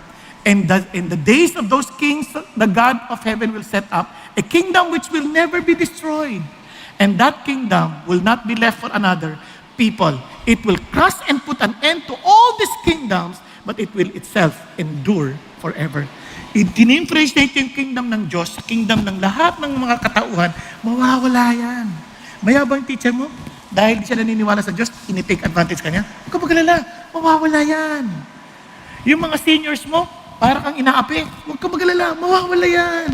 and in the days of those kings, the God of heaven will set up a kingdom which will never be destroyed. And that kingdom will not be left for another people. It will crush and put an end to all these kingdoms, but it will itself endure forever. I-differentiate yung kingdom ng Diyos sa kingdom ng lahat ng mga katauhan, mawawala yan. Mayabang teacher mo, dahil di siya naniniwala sa Diyos, ini-take advantage ka niya. Huwag ka magalala, mawawala yan. Yung mga seniors mo, para kang inaapi, huwag ka magalala, mawawala yan.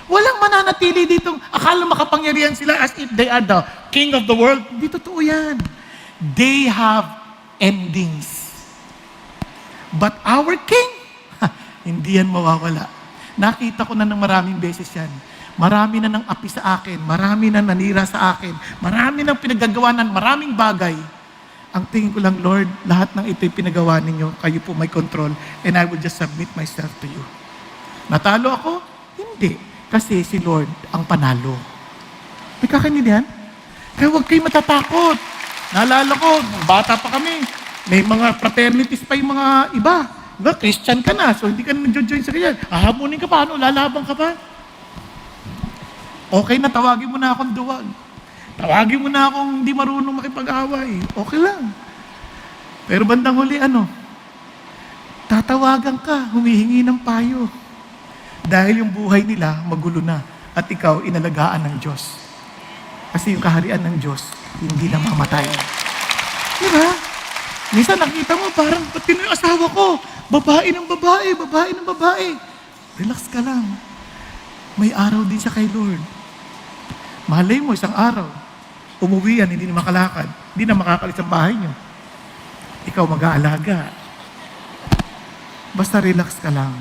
Walang mananatili dito. Akala makapangyarihan sila as if they are the king of the world. Hindi totoo yan. They have endings. But our king, hindi yan mawawala. Nakita ko na ng maraming beses yan. Marami na ng api sa akin. Marami na nanira sa akin. Marami na pinagagawa ng maraming bagay. Ang tingin ko lang, Lord, lahat ng ito'y pinagawa ninyo. Kayo po may control. And I will just submit myself to you. Natalo ako? Hindi. Kasi si Lord ang panalo. May kakaintindihan? Kaya huwag kayo matatakot. Naalala ko, nung bata pa kami, may mga fraternities pa yung mga iba. Diba, Christian ka na, so hindi ka na nag-join sa ganyan. Hahamunin ka pa, ano, lalabang ka pa. Okay na, tawagin mo na akong duwag. Tawagin mo na akong hindi marunong makipag-away. Okay lang. Pero bandang huli, tatawagan ka, humihingi ng payo. Dahil yung buhay nila, magulo na. At ikaw, inalagaan ng Diyos. Kasi yung kaharian ng Diyos, hindi na mamatay. Diba? Minsan nakita mo, parang, pati na yung asawa ko, babae ng babae, babae ng babae. Relax ka lang. May araw din siya kay Lord. Malay mo, isang araw, umuwi yan, hindi na makalakad, hindi na makakalis ang bahay niyo. Ikaw mag-aalaga. Basta relax ka lang.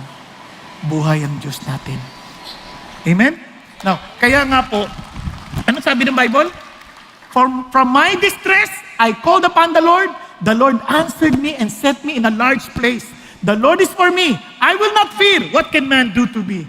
Buhay ang Diyos natin. Amen? Now, kaya nga po, ano sabi ng Bible? From my distress, I called upon the Lord. The Lord answered me and set me in a large place. The Lord is for me. I will not fear. What can man do to me?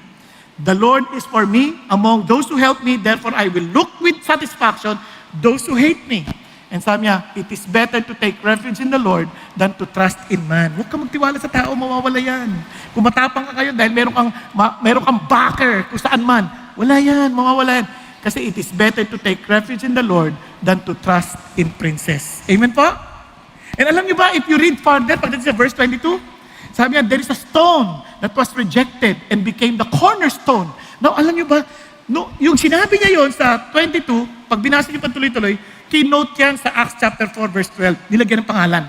The Lord is for me among those who help me. Therefore, I will look with satisfaction those who hate me. And sabi niya, it is better to take refuge in the Lord than to trust in man. Huwag kang magtiwala sa tao, mawawala yan. Kung matapang ka kayo dahil meron kang backer kung saan man, wala yan, mawawala yan. Kasi it is better to take refuge in the Lord than to trust in princes. Amen po? And alam niyo ba, if you read further, pagdating sa verse 22, sabi niya, there is a stone that was rejected and became the cornerstone. Now, alam niyo ba, yung sinabi niya yon sa 22, pag binasa niyo pa tuloy-tuloy, kinote yan sa Acts chapter 4, verse 12. Nilagyan ng pangalan.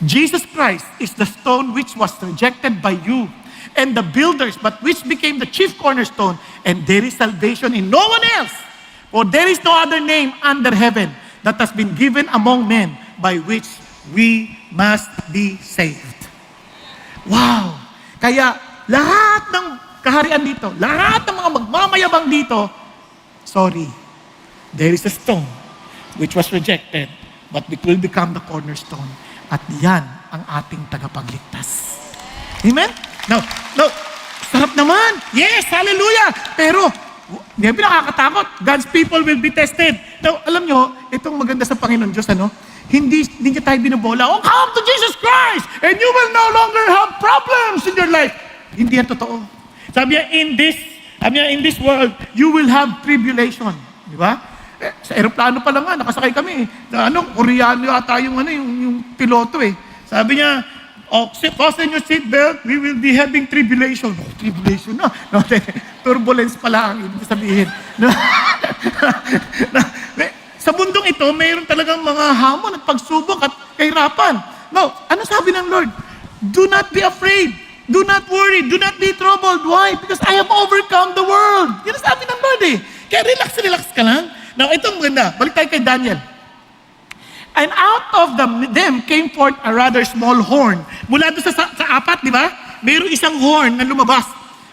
Jesus Christ is the stone which was rejected by you and the builders, but which became the chief cornerstone, and there is salvation in no one else. For there is no other name under heaven that has been given among men by which we must be saved. Wow! Kaya lahat ng kaharian dito, lahat ng mga magmamayabang dito, sorry, there is a stone which was rejected, but it will become the cornerstone. At yan ang ating tagapagligtas. Amen? No, sarap naman. Yes, hallelujah. Pero, hindi nakakatakot. God's people will be tested. Now, alam nyo, itong maganda sa Panginoon Diyos, hindi niya tayo binobola. Oh, come to Jesus Christ and you will no longer have problems in your life. Hindi yan totoo. Sabi niya, in this world, you will have tribulation. Di ba? Sa aeroplano pa lang nga, nakasakay kami. Koreano yata yung piloto eh. Sabi niya, fasten your seatbelt, we will be having tribulation. Tribulation na. Turbulence pala ang ibig sabihin. Sa mundong ito, mayroon talagang mga hamon at pagsubok at kahirapan. Now, ano sabi ng Lord? Do not be afraid. Do not worry. Do not be troubled. Why? Because I have overcome the world. Yan ang sabi ng Lord eh. Kaya relax ka lang. Now, itong maganda. Balik tayo kay Daniel. And out of them came forth a rather small horn. Mula doon sa apat, di ba? Mayroong isang horn na lumabas,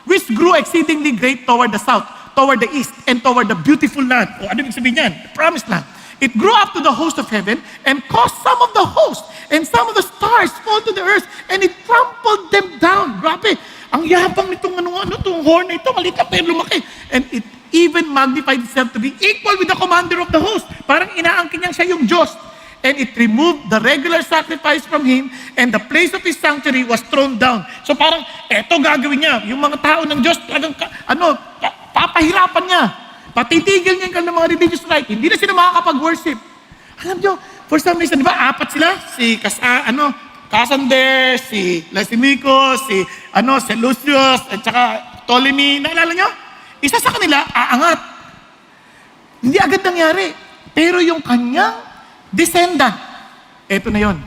which grew exceedingly great toward the south, toward the east, and toward the beautiful land. O ano ibig sabihin yan? The promised land. It grew up to the host of heaven and caused some of the host and some of the stars fall to the earth, and it trampled them down. Grabe. Ang yabang nitong itong horn na ito, maliit na pero lumaki. And it even magnified itself to be equal with the commander of the host. Parang inaangkin niya siya yung Diyos. And it removed the regular sacrifice from him, and the place of his sanctuary was thrown down. So parang, eto gagawin niya. Yung mga tao ng Diyos, talagang, papahirapan niya. Patitigil niya yung mga religious right. Hindi na sila makakapag-worship. Alam niyo, for some reason, di ba, apat sila? Si Cassander, si Lysimachus, si Seleucus, at saka Ptolemy. Naalala niyo? Isa sa kanila, aangat. Hindi agad nangyari. Pero yung kanyang descendant. Ito na yon.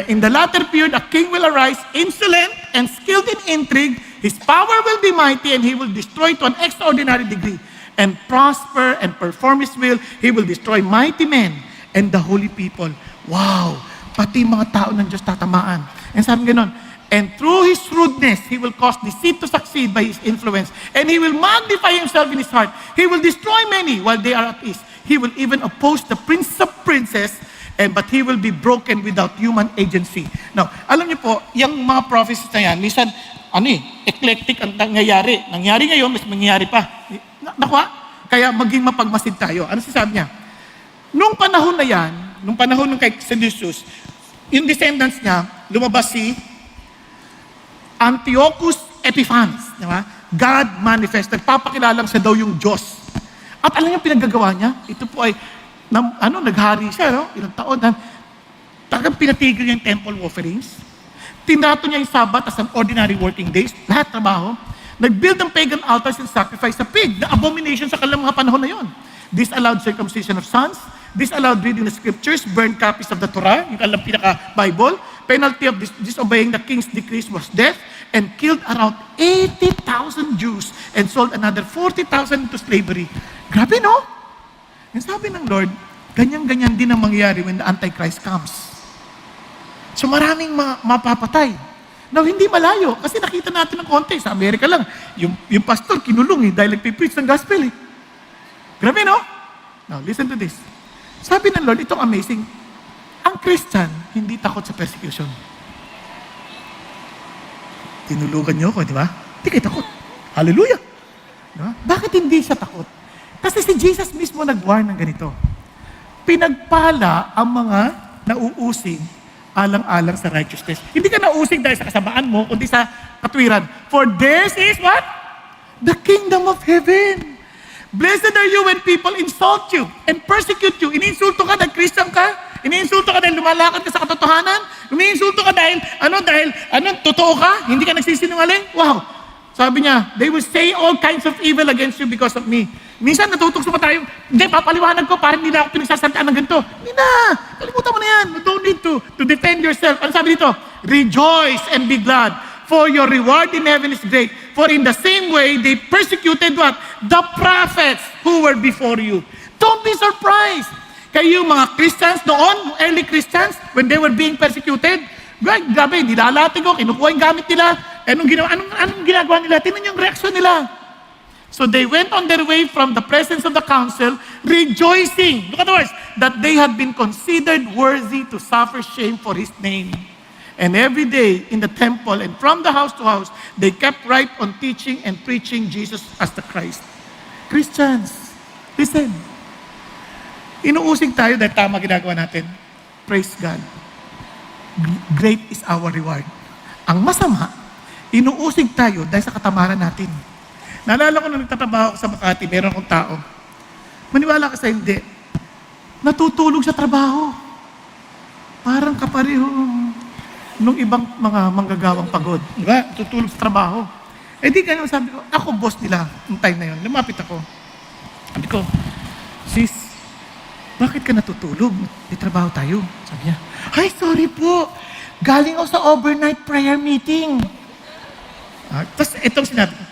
In the latter period, a king will arise, insolent and skilled in intrigue. His power will be mighty, and he will destroy to an extraordinary degree. And prosper and perform his will. He will destroy mighty men and the holy people. Wow! Pati mga tao ng Diyos tatamaan. And sabi ganon, and through his shrewdness, he will cause deceit to succeed by his influence. And he will magnify himself in his heart. He will destroy many while they are at peace. He will even oppose the prince of princes, but he will be broken without human agency. Now, alam niyo po, yung mga prophecies na yan, minsan, eclectic ang nangyayari. Nangyari ngayon, mas mangyayari pa. Nakuha? Kaya maging mapagmasid tayo. Ano sasabi niya? Nung panahon na yan, nung panahon ng kay Seleucus, yung descendants niya, lumabas si Antiochus Epiphanes. Diba? God manifested. Papakilalang siya daw yung Diyos. At alam niyo pinaggagawa niya? Ito po ay, naghari siya, ilang taon. Talagang pinatigil niya yung temple offerings. Tinato niya yung Sabbath as an ordinary working days. Lahat trabaho. Nag-build ng pagan altars and sacrifice sa pig. The abomination sa kanilang mga panahon na yon. This allowed circumcision of sons. This allowed reading the scriptures, burned copies of the Torah, yung kanilang pinaka-Bible. Penalty of disobeying the king's decrees was death, and killed around 80,000 Jews and sold another 40,000 into slavery. Grabe, no? Yung sabi ng Lord, ganyan-ganyan din ang mangyayari when the Antichrist comes. So maraming mapapatay. Now, hindi malayo. Kasi nakita natin ng konti. Sa Amerika lang, yung pastor kinulong dahil nagpipreach ng gospel. Grabe, no? Now, listen to this. Sabi ng Lord, itong amazing, ang Christian, hindi takot sa persecution. Tinulugan niyo ako, di ba? Hindi kayo takot. Hallelujah! Diba? Bakit hindi siya takot? Kasi si Jesus mismo nag-warn ng ganito. Pinagpala ang mga nauusig alang-alang sa righteousness. Hindi ka nausig dahil sa kasamaan mo, kundi sa katwiran. For theirs is what? The kingdom of heaven. Blessed are you when people insult you and persecute you. Iniinsulto ka dahil Christian ka? Iniinsulto ka dahil lumalakad ka sa katotohanan? Iniinsulto ka dahil totoo ka? Hindi ka nagsisinungaling? Wow! Sabi niya, they will say all kinds of evil against you because of me. Minsan natutukso pa tayo, hindi, papaliwanag ko, parang hindi na ako pinagsasaltaan ng ganito. Hindi na! Kalimutan mo na yan. You don't need to defend yourself. Ano sabi dito? Rejoice and be glad, for your reward in heaven is great. For in the same way, they persecuted what? The prophets who were before you. Don't be surprised. Kayo mga Christians noon, early Christians, when they were being persecuted, grabe, nilalating ko, kinukuha yung gamit nila. Anong ginagawa nila? Tingnan yung reaksyon nila. So they went on their way from the presence of the council, rejoicing. Look at the words, that they had been considered worthy to suffer shame for His name. And every day in the temple and from the house to house, they kept right on teaching and preaching Jesus as the Christ. Christians, listen. Inuusig tayo dahil tama ginagawa natin. Praise God. Great is our reward. Ang masama, inuusig tayo dahil sa katamaran natin. Naalala ko nung nagtatrabaho ako sa Makati, meron akong tao. Maniwala ka sa hindi. Natutulog sa trabaho. Parang kapareho nung ibang mga manggagawang pagod. Diba? Tutulog sa trabaho. Eh di ganyan, sabi ko, ako boss nila, yung time na yun. Lumapit ako. Sabi ko, sis, bakit ka natutulog? May trabaho tayo. Sabi niya, ay, sorry po. Galing ako sa overnight prayer meeting. Tapos itong sinabi ko,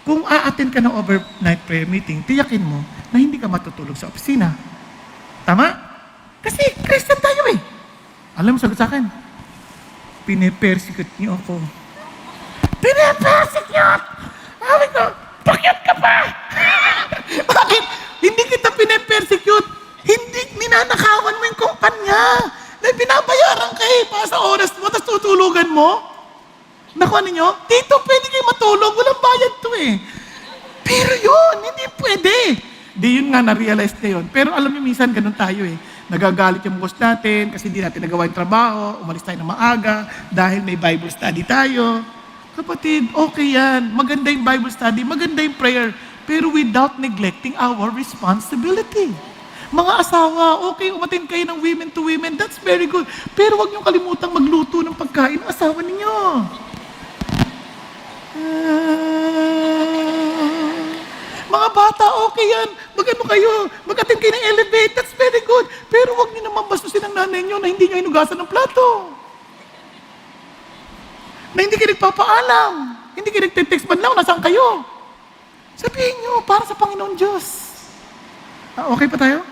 kung a-attend ka ng overnight prayer meeting, tiyakin mo na hindi ka matutulog sa opisina. Tama? Kasi Christian tayo eh. Alam mo, sagot sa akin, pine-persecute niyo ako. Pine-persecute! Sabi ko, bakit ka pa? Bakit? Hindi kita pine-persecute. Hindi, ninanakawan mo yung kumpanya. Na binabayaran ka eh, para sa oras mo, tapos tutulugan mo. Nakuha ninyo? Dito pwede kayo matulog, walang bayad to eh. Pero yun, hindi pwede. Di yun nga, na-realize na yun. Pero alam niyo, minsan ganun tayo eh. Nagagalit yung boss natin kasi hindi natin nagawa yung trabaho, umalis tayo ng maaga dahil may Bible study tayo. Kapatid, okay yan. Maganda yung Bible study, maganda yung prayer, pero without neglecting our responsibility. Mga asawa, okay, umatin kayo ng women to women, that's very good. Pero huwag niyong kalimutang magluto ng pagkain ng asawa ninyo. Mga bata, okay yan. Mag-ano kayo, mag-attend kayo ng elevate, that's very good. Pero huwag niyo naman bastusin ang nanay niyo na hindi niyo hinugasan ng plato. Na hindi kayo nagpapaalam. Hindi kayo nagte-text man lang, nasaan kayo? Sabihin niyo, para sa Panginoon Diyos. Okay pa tayo?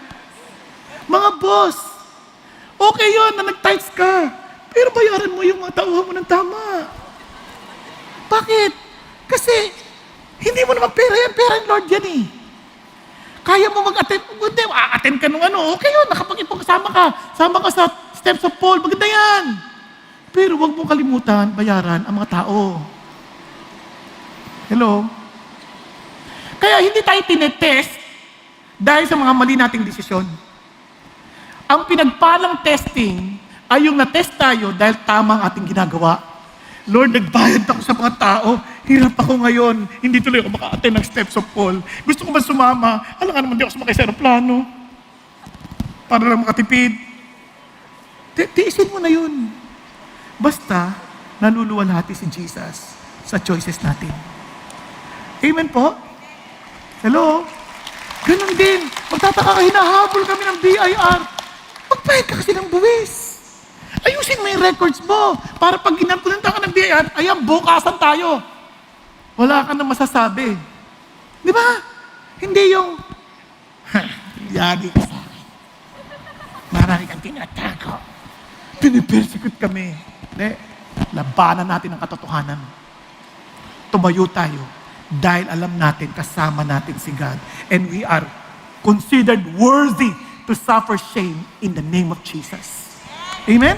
Mga boss, okay yun na nag-tithes ka, pero bayaran mo yung mga tauhan mo ng tama. Bakit? Kasi, hindi mo naman pera yan ng Lord yan eh. Kaya mo mag-attend, hindi, a-attend ka nung okay yun, nakapag-ipagkasama ka, sama ka sa steps of Paul, maganda yan. Pero huwag mong kalimutan, bayaran ang mga tao. Hello? Kaya hindi tayo tinetest dahil sa mga mali nating desisyon. Ang pinagpalang testing ay yung na-test tayo dahil tama ang ating ginagawa. Lord, nagbayad ako sa mga tao. Hirap ako ngayon. Hindi tuloy ako maka-attend ng steps of Paul. Gusto ko ba sumama? Alam nga naman, di ako sumakay sa aeroplano. Para lang makatipid. Tiisin mo na yun. Basta, naluluwalhati si Jesus sa choices natin. Amen po? Hello? Ganon din. Magtataka ka, hinahabol kami ng BIR. Magbayad ka kasi ng buwis. Ayusin mo yung records mo. Para pag ginantunanta ka ng BIR, ayan, bukasan tayo. Wala ka na masasabi. Di ba? Hindi yung, yagi ka sa akin. Marami kang tinatago. Pinipersecute kami. Hindi. Labanan natin ang katotohanan. Tumayo tayo dahil alam natin, kasama natin si God. And we are considered worthy to suffer shame in the name of Jesus. Amen?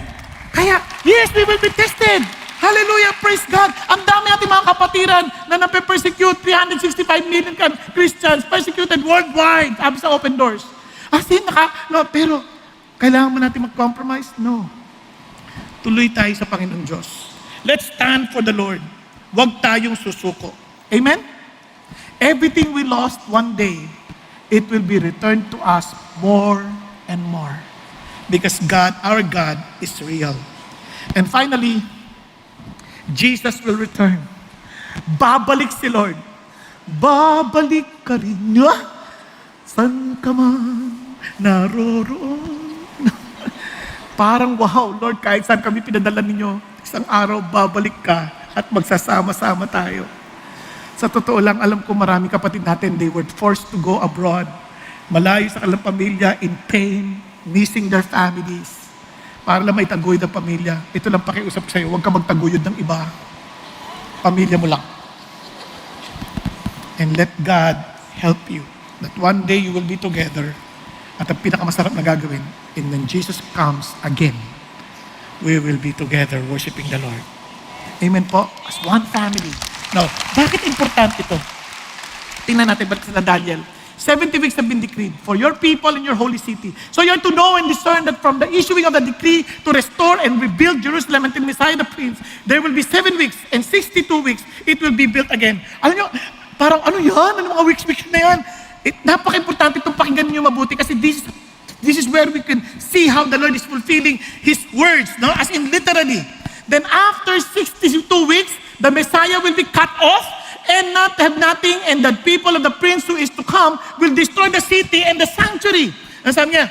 Kaya, yes, we will be tested. Hallelujah, praise God. Ang dami natin mga kapatiran na nape-persecute 365 million Christians, persecuted worldwide, sabi sa Open Doors. As in, pero kailangan mo natin mag-compromise? No. Tuloy tayo sa Panginoon Diyos. Let's stand for the Lord. Huwag tayong susuko. Amen? Everything we lost one day, it will be returned to us more and more. Because God, our God, is real. And finally, Jesus will return. Babalik si Lord. Babalik ka rin niya. San ka man naroroon. Parang wow, Lord, kahit saan kami pinadala ninyo, isang araw babalik ka at magsasama-sama tayo. Sa totoo lang, alam ko marami kapatid natin, they were forced to go abroad. Malayo sa kanilang pamilya, in pain, missing their families. Para lang may taguyod ang pamilya. Ito lang pakiusap sa'yo, huwag ka magtaguyod ng iba. Pamilya mo lang. And let God help you. That one day you will be together. At ang pinakamasarap na gagawin, and when Jesus comes again, we will be together worshiping the Lord. Amen po? As one family. Now, bakit importante ito? Tingnan natin balik sa Daniel. 70 weeks have been decreed for your people in your holy city. So you are to know and discern that from the issuing of the decree to restore and rebuild Jerusalem until Messiah the Prince, there will be 7 weeks and 62 weeks, it will be built again. Alam nyo, parang ano yan? Ano mga weeks na yan? Napaka-importante itong pakinggan niyo mabuti kasi this is where we can see how the Lord is fulfilling His words, no? As in literally. Then after 62 weeks, the Messiah will be cut off and not have nothing, and the people of the prince who is to come will destroy the city and the sanctuary. And sabi niya,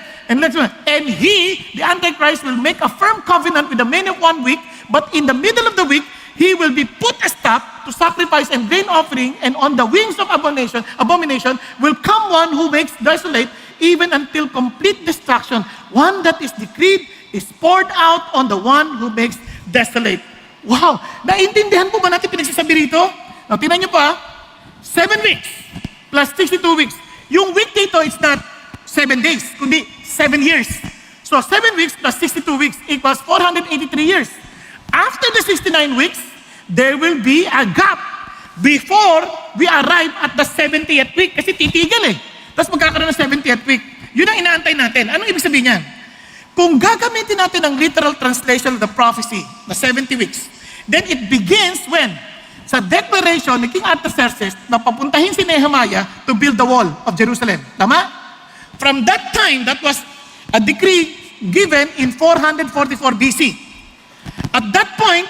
and he, the Antichrist, will make a firm covenant with the men of 1 week, but in the middle of the week, he will be put a stop to sacrifice and grain offering, and on the wings of abomination will come one who makes desolate, even until complete destruction. One that is decreed is poured out on the one who makes desolate. Wow! Naintindihan po ba natin pinagsasabi rito? Now, tingnan nyo pa, 7 weeks plus 62 weeks. Yung week dito, it's not 7 days, kundi 7 years. So, 7 weeks plus 62 weeks equals 483 years. After the 69 weeks, there will be a gap before we arrive at the 70th week. Kasi titigil eh. Tapos magkakaroon ng 70th week. Yun ang inaantay natin. Anong ibig sabihin niyan? Kung gagamitin natin ang literal translation of the prophecy, na 70 weeks, then it begins when? Sa declaration ni King Artaxerxes na papuntahin si Nehemiah to build the wall of Jerusalem. Tama? From that time, that was a decree given in 444 BC. At that point,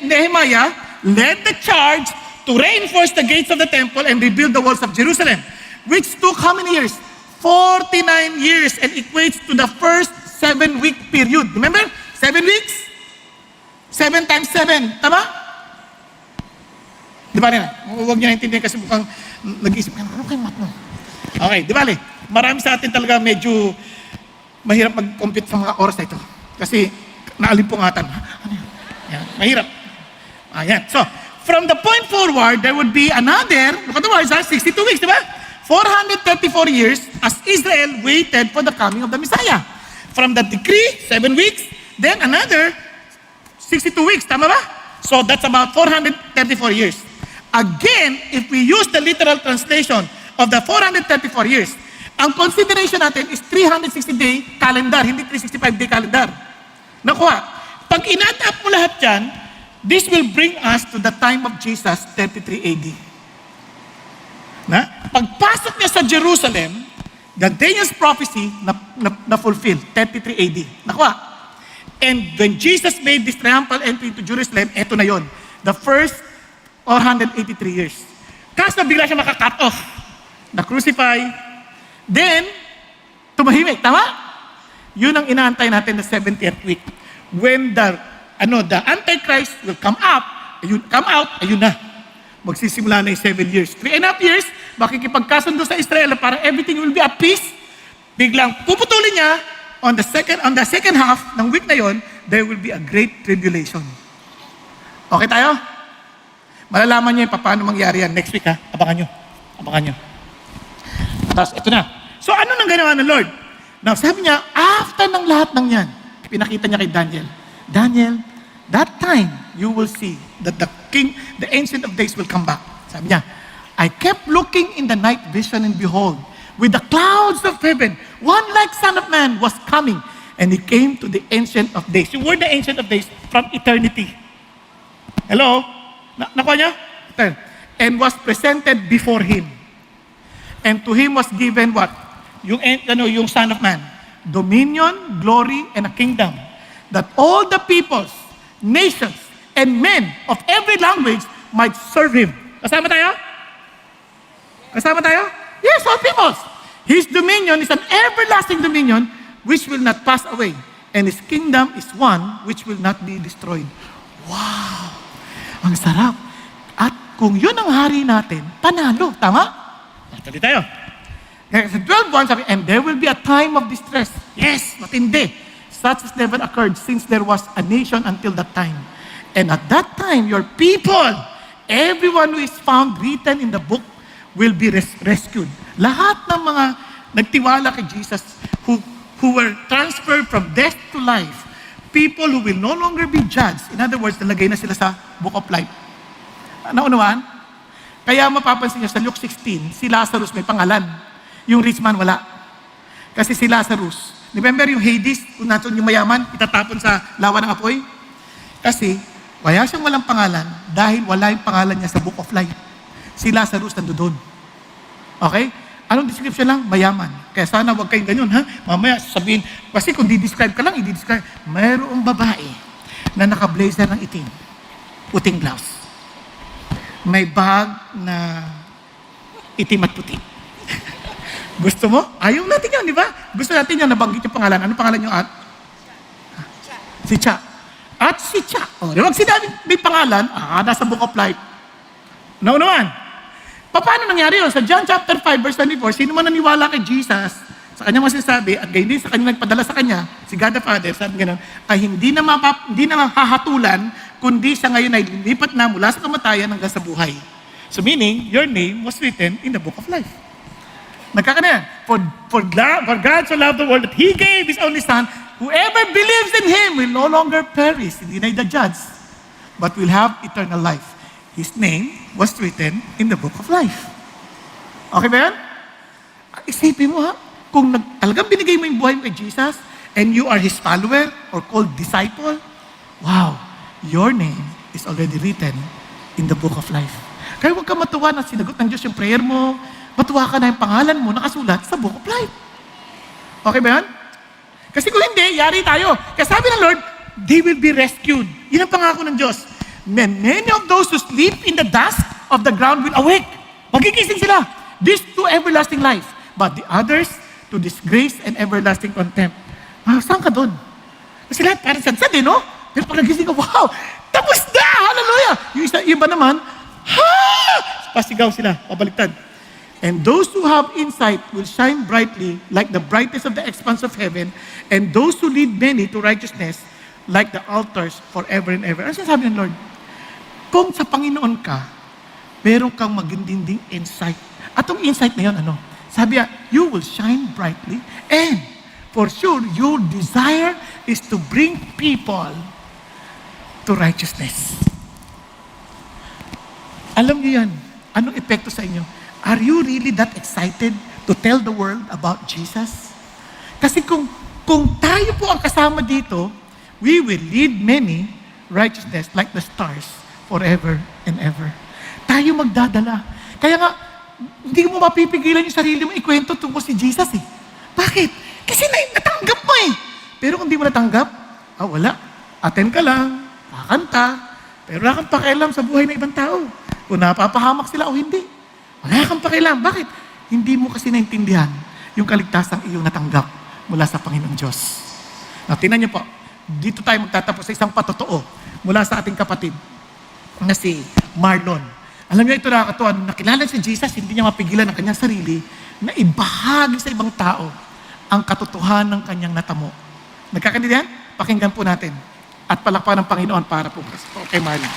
Nehemiah led the charge to reinforce the gates of the temple and rebuild the walls of Jerusalem, which took how many years? 49 years and equates to the first 7-week period. Remember? 7 weeks? 7 times 7. Tama? Di ba rin? Huwag niyo naintindihan kasi mukhang nag-iisip, ano kayo mat mo? Okay, di ba rin? Marami sa atin talaga medyo mahirap mag-compute sa mga oras na ito. Kasi naalimpungatan. Ano yun? Yan, mahirap. Ayan. So, from the point forward, there would be another, look at the words, 62 weeks, di ba? 434 years as Israel waited for the coming of the Messiah. From the decree, 7 weeks, then another 62 weeks, tama ba? So that's about 434 years. Again, if we use the literal translation of the 434 years, ang consideration natin is 360-day calendar, hindi 365-day calendar. Nakuha. Pag in-add up mo lahat yan, this will bring us to the time of Jesus, 33 AD. Pagpasok niya sa Jerusalem, the Daniel's prophecy na fulfilled, 33 AD. Nakuha. And when Jesus made this triumphal entry to Jerusalem, eto na yon, the first 483 years. Kaso bigla siya maka-cut off, na-crucify, then, tumahimik, tama? Yun ang inaantay natin na 70th week. When the Antichrist will come out, ayun na. Magsisimula na yung 7 years. 3.5 years, makikipagkasundo sa Israel para everything will be at peace. Biglang puputulin niya, on the second half ng week na yon, there will be a great tribulation. Okay tayo? Malalaman niyo paano mangyari yan next week ha. Abangan nyo. Tapos ito na. So ano nang ginawa ng Lord? Now, sabi niya, after ng lahat ng yan, pinakita niya kay Daniel, Daniel, that time, you will see that the king, the Ancient of Days will come back. Sabi niya, I kept looking in the night vision and behold, with the clouds of heaven, one like Son of Man was coming. And he came to the Ancient of Days. Yung word the Ancient of Days, from eternity. Hello? Nakuha niya? And was presented before him. And to him was given what? Yung Son of Man. Dominion, glory, and a kingdom. That all the peoples, nations, and men of every language might serve him. Kasama tayo? Kasama tayo? Yes, all peoples. His dominion is an everlasting dominion which will not pass away. And his kingdom is one which will not be destroyed. Wow! Ang sarap. At kung yun ang hari natin, panalo. Tama? Tuloy tayo. Sa 12:1 sabi, and there will be a time of distress. Yes, matindi. Such as never occurred since there was a nation until that time. And at that time, your people, everyone who is found written in the book, will be rescued. Lahat ng mga nagtiwala kay Jesus who were transferred from death to life, people who will no longer be judged. In other words, nalagay na sila sa book of life. Naunawaan? Kaya mapapansin niyo sa Luke 16, si Lazarus may pangalan. Yung rich man wala. Kasi si Lazarus, remember yung Hades, kung natin yung mayaman, itatapon sa lawa ng apoy? Kasi, kaya siyang walang pangalan dahil wala yung pangalan niya sa book of life. Si Lazarus nandoon. Okay? Anong description lang? Mayaman. Kaya sana huwag kayong ganyan, ha? Mamaya sabihin, kasi kung di-describe ka lang, i-describe, mayroong babae na naka-blazer ng itim, puting blouse. May bag na itim at puti. Gusto mo? Ayaw natin yan, di ba? Gusto natin yan, nabanggit yung pangalan. Ano pangalan yung at? Si Cha. At si Cha. O, di ba? Sinabi may pangalan, nasa book of life. Naunawan. Paano nangyari yun? Sa John chapter 5, verse 24, sino man naniwala kay Jesus, sa kanya masasabi, at gayon din sa kanya nagpadala sa kanya, si God the Father, sabi gano'n, ay hindi na mahahatulan, kundi siya ngayon ay lilipat na mula sa kamatayan hanggang sa buhay. So meaning, your name was written in the book of life. Nagkakana yan. For God so loved the world that He gave His only Son, whoever believes in Him will no longer perish, hindi na i-judge, but will have eternal life. His name was written in the book of life. Okay ba yan? Isipin mo ha, kung talagang binigay mo yung buhay mo kay Jesus, and you are His follower, or called disciple, wow, your name is already written in the book of life. Kaya huwag ka matuwa na sinagot ng Diyos yung prayer mo, matuwa ka na yung pangalan mo nakasulat sa book of life. Okay ba yan? Kasi kung hindi, yari tayo. Kaya sabi ng Lord, they will be rescued. Yan ang pangako ng Diyos. Many of those who sleep in the dust of the ground will awake. Magigising sila. This to everlasting life. But the others to disgrace and everlasting contempt. Saan ka doon? Kasi lahat parang sad-sad no? Pero pag nagising ka, wow! Tapos na! Hallelujah! Yung iba naman, pasigaw sila, pabaliktad. And those who have insight will shine brightly like the brightness of the expanse of heaven, and those who lead many to righteousness like the altars forever and ever. Ano sinasabi ng Lord? Kung sa Panginoon ka, meron kang magindinding insight. At yung insight na yun, sabi niya, you will shine brightly, and for sure, your desire is to bring people to righteousness. Alam niyo yan. Anong epekto sa inyo? Are you really that excited to tell the world about Jesus? Kasi kung tayo po ang kasama dito, we will lead many righteousness like the stars forever and ever. Tayo magdadala. Kaya nga, hindi mo mapipigilan yung sarili mo ikwento tungkol si Jesus eh. Bakit? Kasi natanggap mo eh. Pero kung di mo natanggap, wala. Attend ka lang, kakanta, pero wala kang pakialam sa buhay ng ibang tao. Kung napapahamak sila o hindi. Wala kang pakialam. Bakit? Hindi mo kasi naintindihan yung kaligtasang iyong natanggap mula sa Panginoong Diyos. Now, tingnan niyo po, dito tayo magtatapos sa isang patotoo mula sa ating kapatid na si Marlon. Alam niyo, ito nakakatuwa, nung nakilala si Jesus, hindi niya mapigilan ang kanyang sarili na ibahagi sa ibang tao ang katotohanan ng kanyang natamo. Nagkakaintindihan? Pakinggan po natin. At palakpakan ng Panginoon para po kay Marlon.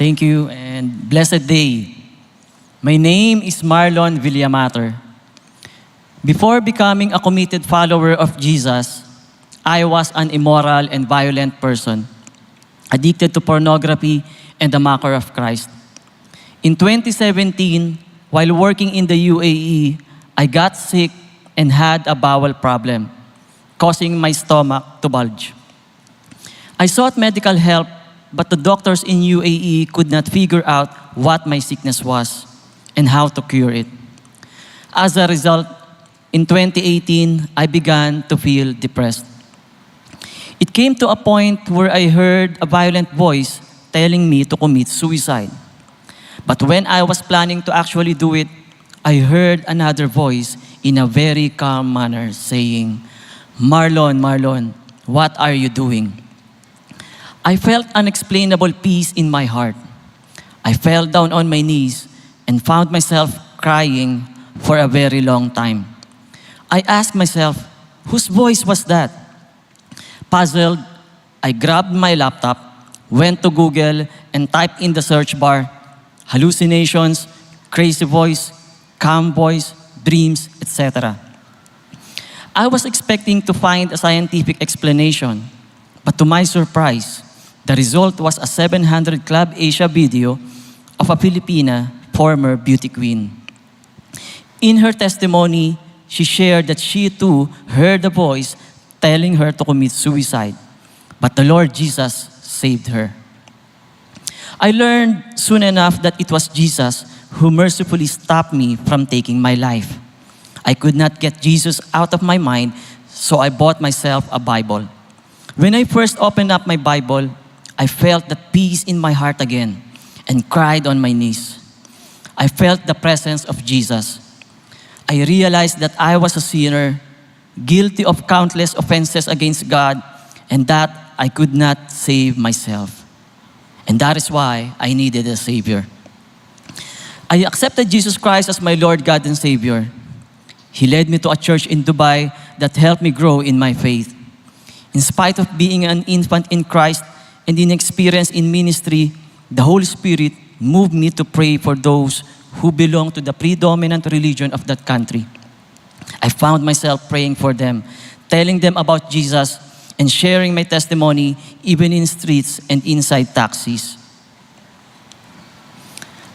Thank you and blessed day. My name is Marlon Villamater. Before becoming a committed follower of Jesus, I was an immoral and violent person, addicted to pornography and a mocker of Christ. In 2017, while working in the UAE, I got sick and had a bowel problem, causing my stomach to bulge. I sought medical help, but the doctors in UAE could not figure out what my sickness was and how to cure it. As a result, in 2018, I began to feel depressed. It came to a point where I heard a violent voice telling me to commit suicide. But when I was planning to actually do it, I heard another voice in a very calm manner saying, Marlon, Marlon, what are you doing? I felt unexplainable peace in my heart. I fell down on my knees and found myself crying for a very long time. I asked myself, whose voice was that? Puzzled, I grabbed my laptop, went to Google, and typed in the search bar, hallucinations, crazy voice, calm voice, dreams, etc. I was expecting to find a scientific explanation, but to my surprise, the result was a 700 Club Asia video of a Filipina former beauty queen. In her testimony, she shared that she too heard a voice telling her to commit suicide, but the Lord Jesus saved her. I learned soon enough that it was Jesus who mercifully stopped me from taking my life. I could not get Jesus out of my mind, so I bought myself a Bible. When I first opened up my Bible, I felt that peace in my heart again and cried on my knees. I felt the presence of Jesus. I realized that I was a sinner, guilty of countless offenses against God, and that I could not save myself. And that is why I needed a Savior. I accepted Jesus Christ as my Lord, God, and Savior. He led me to a church in Dubai that helped me grow in my faith. In spite of being an infant in Christ and inexperienced in ministry, the Holy Spirit moved me to pray for those who belong to the predominant religion of that country. I found myself praying for them, telling them about Jesus, and sharing my testimony even in streets and inside taxis.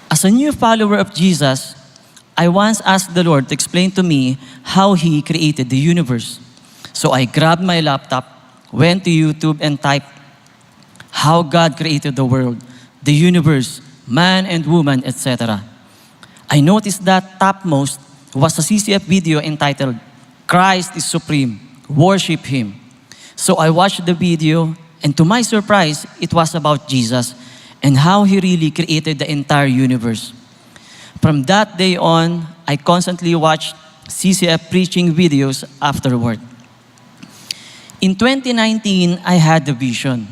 As a new follower of Jesus, I once asked the Lord to explain to me how He created the universe. So I grabbed my laptop, went to YouTube, and typed, how God created the world, the universe, man and woman, etc. I noticed that topmost was a CCF video entitled, Christ is Supreme, Worship Him. So I watched the video, and to my surprise, it was about Jesus and how He really created the entire universe. From that day on, I constantly watched CCF preaching videos afterward. In 2019, I had a vision.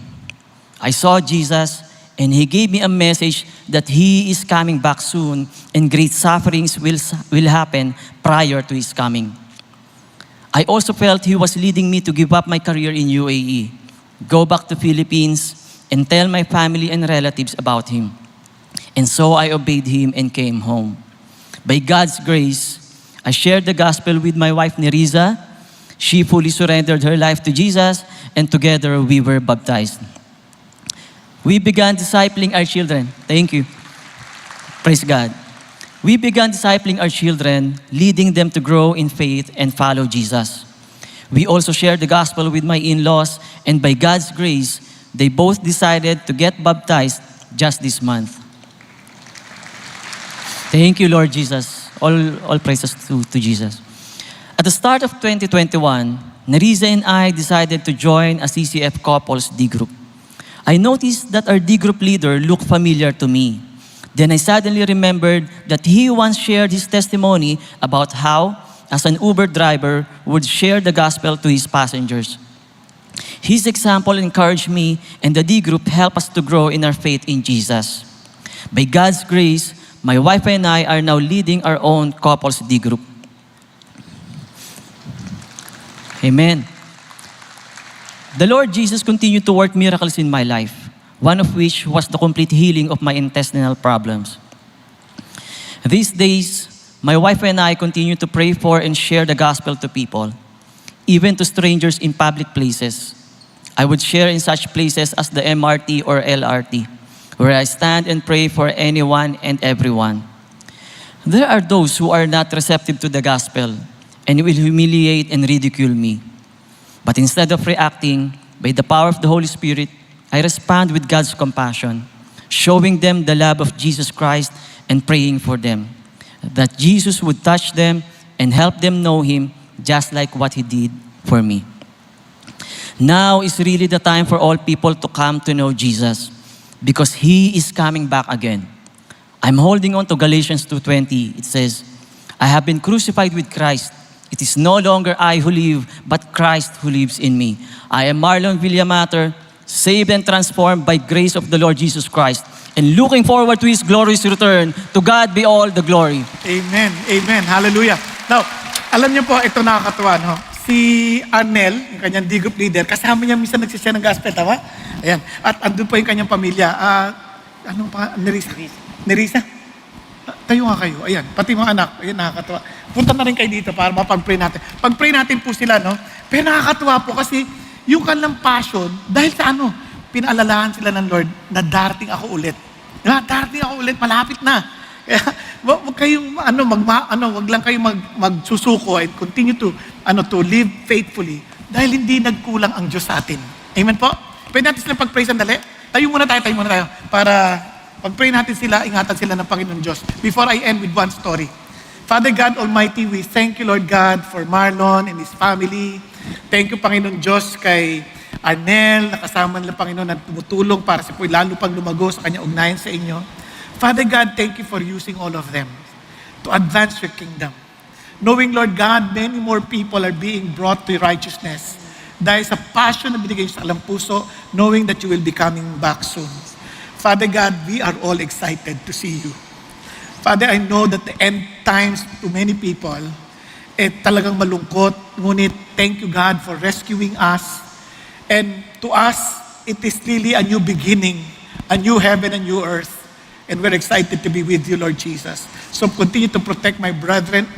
I saw Jesus, and He gave me a message that He is coming back soon and great sufferings will happen prior to His coming. I also felt He was leading me to give up my career in UAE, go back to Philippines, and tell my family and relatives about Him. And so I obeyed Him and came home. By God's grace, I shared the gospel with my wife, Nerissa. She fully surrendered her life to Jesus, and together we were baptized. We began discipling our children. Thank you. Praise God. We began discipling our children, leading them to grow in faith and follow Jesus. We also shared the gospel with my in-laws, and by God's grace, they both decided to get baptized just this month. Thank you, Lord Jesus. All praises to Jesus. At the start of 2021, Nerissa and I decided to join a CCF couples D group. I noticed that our D group leader looked familiar to me. Then I suddenly remembered that he once shared his testimony about how, as an Uber driver, would share the gospel to his passengers. His example encouraged me, and the D group helped us to grow in our faith in Jesus. By God's grace, my wife and I are now leading our own couples D group. Amen. The Lord Jesus continued to work miracles in my life, one of which was the complete healing of my intestinal problems. These days, my wife and I continue to pray for and share the gospel to people, even to strangers in public places. I would share in such places as the MRT or LRT, where I stand and pray for anyone and everyone. There are those who are not receptive to the gospel and will humiliate and ridicule me. But instead of reacting, by the power of the Holy Spirit, I respond with God's compassion, showing them the love of Jesus Christ and praying for them, that Jesus would touch them and help them know Him just like what He did for me. Now is really the time for all people to come to know Jesus because He is coming back again. I'm holding on to Galatians 2:20. It says, I have been crucified with Christ. It is no longer I who live, but Christ who lives in me. I am Marlon Villamater, saved and transformed by grace of the Lord Jesus Christ, and looking forward to His glorious return. To God be all the glory. Amen. Amen. Hallelujah. Now, alam niyo po, ito nakakatuwa, no? Si Arnel, yung kanyang D-group leader, kasama niya minsan nagsishare ng gospel, tama? Ayan. At andun po yung kanyang pamilya. Anong pa? Nerissa? Tayo nga kayo. Ayan. Pati mga anak. Ayan, nakakatuwa. Punta na rin kayo dito para mapag-pray natin. Pag-pray natin po sila, no? Pero nakakatuwa po kasi yung kanilang passion, dahil sa pinaalalahan sila ng Lord na darating ako ulit. Darating ako ulit, malapit na. Kaya, wag kayong, wag lang kayong magsusuko and continue to live faithfully dahil hindi nagkulang ang Diyos sa atin. Amen po? Pwede natin sila pag-pray sandali? Tayo muna tayo para pag-pray natin sila, ingatan sila ng Panginoon Diyos. Before I end with one story. Father God Almighty, we thank you, Lord God, for Marlon and his family. Thank you, Panginoon Diyos, kay Arnel, nakasama nila, Panginoon, na tumutulong para sa po lalo pang lumago sa kanyang ugnayan sa inyo. Father God, thank you for using all of them to advance your kingdom. Knowing, Lord God, many more people are being brought to righteousness dahil sa passion na binigay sa alam puso, knowing that you will be coming back soon. Father God, we are all excited to see you. Father, I know that the end times to many people, talagang malungkot. Ngunit, thank you, God, for rescuing us. And to us, it is really a new beginning, a new heaven, a new earth. And we're excited to be with you, Lord Jesus. So continue to protect my brethren,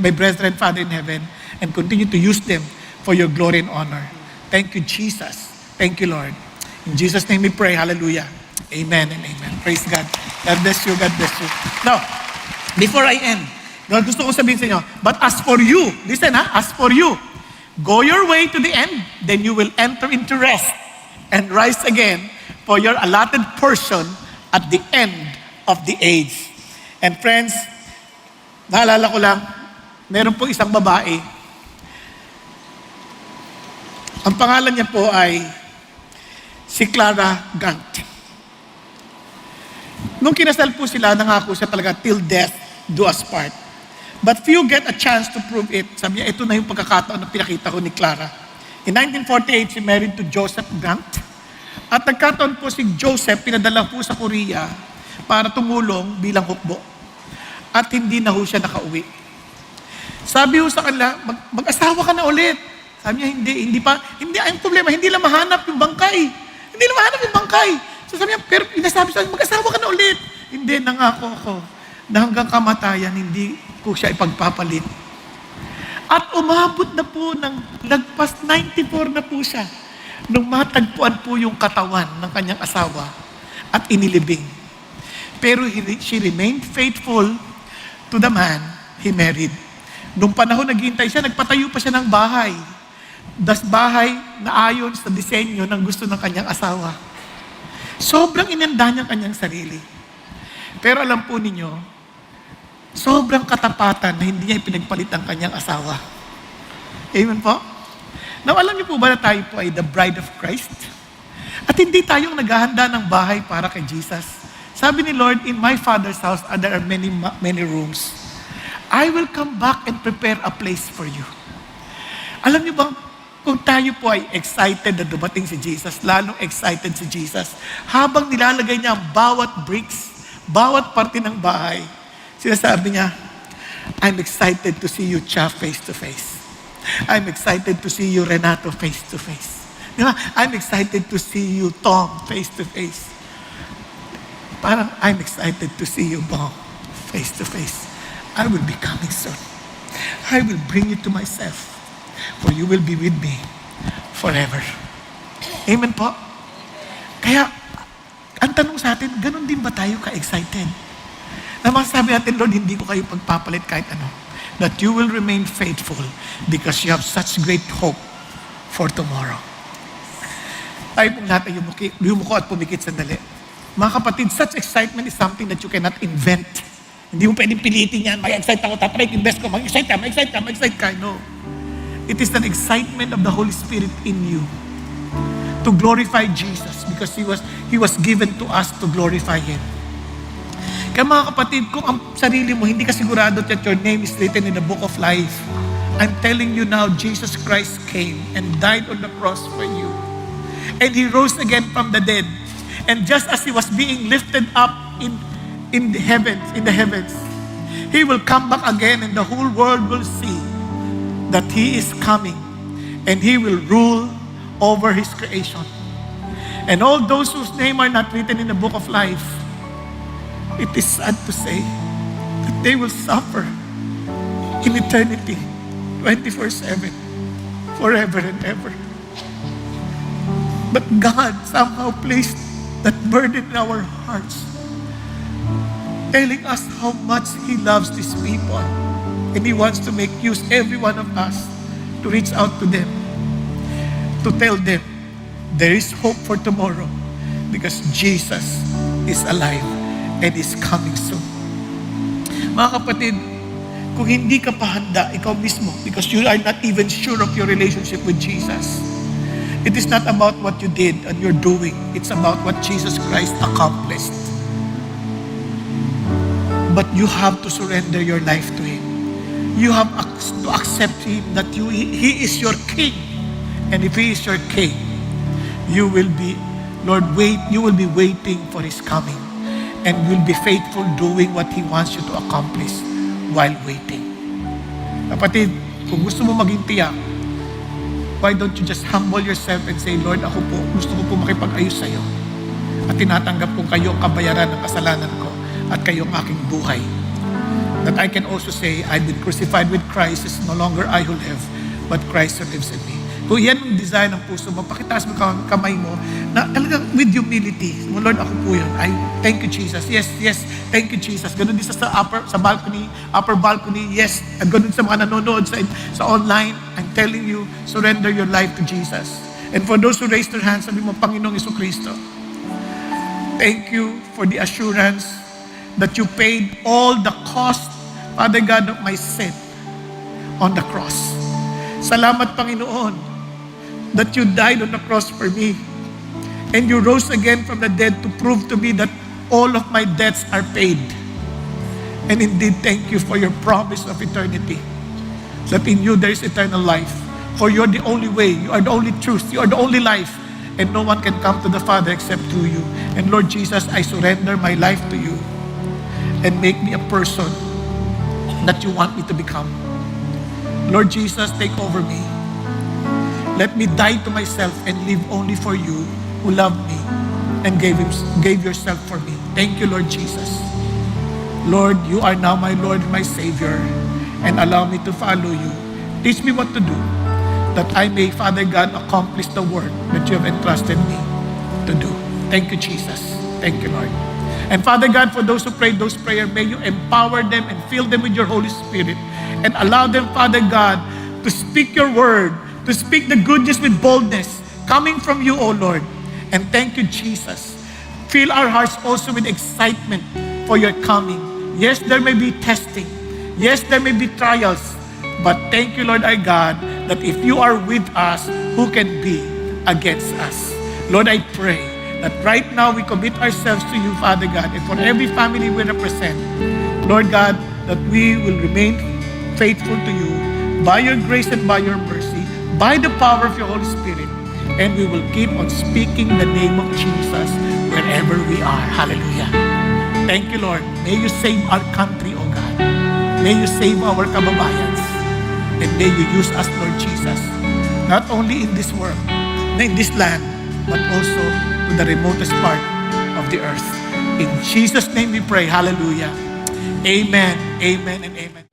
Father in heaven, and continue to use them for your glory and honor. Thank you, Jesus. Thank you, Lord. In Jesus' name we pray. Hallelujah. Amen and amen. Praise God. God bless you. God bless you. Now, before I end, gusto ko sabihin sa inyo, but as for you, listen as for you, go your way to the end, then you will enter into rest and rise again for your allotted portion at the end of the age. And friends, naalala ko lang, meron po isang babae. Ang pangalan niya po ay si Clara Gant. Nung kinasal po sila, nangako siya talaga, till death do us part. But few get a chance to prove it. Sabi niya, ito na yung pagkakataon na pinakita ko ni Clara. In 1948, she married to Joseph Gant. At nagkataon po si Joseph, pinadala po sa Korea para tumulong bilang hukbo. At hindi na ho siya nakauwi. Sabi ho sa kanila, mag-asawa ka na ulit. Sabi niya, hindi ang problema, hindi lang mahanap yung bangkay. Hindi lang mahanap yung bangkay. So sabi niya, pero inasabi sa akin, mag-asawa ka na ulit. Hindi, nangako ako na hanggang kamatayan, hindi ko siya ipagpapalit. At umabot na po ng lagpas 94 na po siya nung matagpuan po yung katawan ng kanyang asawa at inilibing. Pero she remained faithful to the man he married. Nung panahon naghihintay siya, nagpatayo pa siya ng bahay. Bahay na ayon sa disenyo ng gusto ng kanyang asawa. Sobrang inanda niya kanyang sarili. Pero alam po ninyo, sobrang katapatan na hindi niya ipinagpalit ang kanyang asawa. Amen po? Now, alam niyo po ba na tayo po ay the bride of Christ? At hindi tayong naghahanda ng bahay para kay Jesus. Sabi ni Lord, in my Father's house there are many rooms. I will come back and prepare a place for you. Alam niyo bang, kung tayo po ay excited na dumating si Jesus, lalong excited si Jesus, habang nilalagay niya ang bawat bricks, bawat parte ng bahay, sinasabi niya, I'm excited to see you, Cha, face to face. I'm excited to see you, Renato, face to face. Di ba? I'm excited to see you, Tom, face to face. Parang, I'm excited to see you, Bong, face to face. I will be coming soon. I will bring you to myself, for you will be with me forever. Amen po? Kaya, ang tanong sa atin, ganun din ba tayo ka-excited? Na masasabi natin, Lord, hindi ko kayo pagpapalit kahit ano. That you will remain faithful because you have such great hope for tomorrow. Tayo pong lahat ay yumuko at pumikit sandali. Mga kapatid, such excitement is something that you cannot invent. Hindi mo pwedeng pilitin yan, mag-excite ako, tatry ko yung best ko, mag-excite ka. No. It is an excitement of the Holy Spirit in you to glorify Jesus because He was given to us to glorify Him. Kaya mga kapatid, kung ang sarili mo, hindi ka sigurado that your name is written in the book of life, I'm telling you now, Jesus Christ came and died on the cross for you. And He rose again from the dead. And just as He was being lifted up in the heavens, He will come back again and the whole world will see that He is coming and He will rule over His creation. And all those whose name are not written in the book of life, it is sad to say that they will suffer in eternity, 24/7, forever and ever. But God somehow placed that burden in our hearts, telling us how much He loves these people. And He wants to make use every one of us to reach out to them, to tell them there is hope for tomorrow because Jesus is alive and is coming soon. Mga kapatid, kung hindi ka pa handa, ikaw mismo, because you are not even sure of your relationship with Jesus, it is not about what you did and you're doing. It's about what Jesus Christ accomplished. But you have to surrender your life to Him. You have to accept Him that He is your King. And if He is your King, you will be waiting for His coming. And will be faithful doing what He wants you to accomplish while waiting. Kapatid, kung gusto mo maging tiyak, why don't you just humble yourself and say, Lord, gusto ko po makipag-ayos sa iyo. At tinatanggap kong kayo ang kabayaran ng kasalanan ko at kayo ang aking buhay. That I can also say, I've been crucified with Christ. It's no longer I who live, but Christ who lives in me. Kung yan ang design ng puso mo, pakitaas mo kamay mo na talagang with humility. Lord, ako po yun. Thank you, Jesus. Yes, thank you, Jesus. Ganun din sa upper balcony. Yes. At ganun sa mga nanonood sa online. I'm telling you, surrender your life to Jesus. And for those who raised their hands, sabi mo, Panginoong Jesucristo, thank you for the assurance that you paid all the cost, Father God, of my sin on the cross. Salamat, Panginoon, that you died on the cross for me. And you rose again from the dead to prove to me that all of my debts are paid. And indeed, thank you for your promise of eternity. That in you there is eternal life. For you're the only way, you are the only truth, you are the only life. And no one can come to the Father except through you. And Lord Jesus, I surrender my life to you. And make me a person that you want me to become. Lord Jesus, take over me. Let me die to myself and live only for you who loved me and gave yourself for me. Thank you, Lord Jesus. Lord, you are now my Lord and my Savior, and allow me to follow you. Teach me what to do, that I may, Father God, accomplish the work that you have entrusted me to do. Thank you, Jesus. Thank you, Lord. And Father God, for those who prayed those prayers, may you empower them and fill them with your Holy Spirit and allow them, Father God, to speak your word, to speak the good news with boldness, coming from you, O Lord. And thank you, Jesus. Fill our hearts also with excitement for your coming. Yes, there may be testing. Yes, there may be trials. But thank you, Lord our God, that if you are with us, who can be against us? Lord, I pray that right now we commit ourselves to you, Father God, and for every family we represent, Lord God, that we will remain faithful to you by your grace and by your mercy, by the power of your Holy Spirit, and we will keep on speaking the name of Jesus wherever we are. Hallelujah. Thank you, Lord. May you save our country, O God. May you save our kababayans. And may you use us, Lord Jesus, not only in this world, in this land, but also to the remotest part of the earth. In Jesus' name we pray. Hallelujah. Amen, amen, and amen.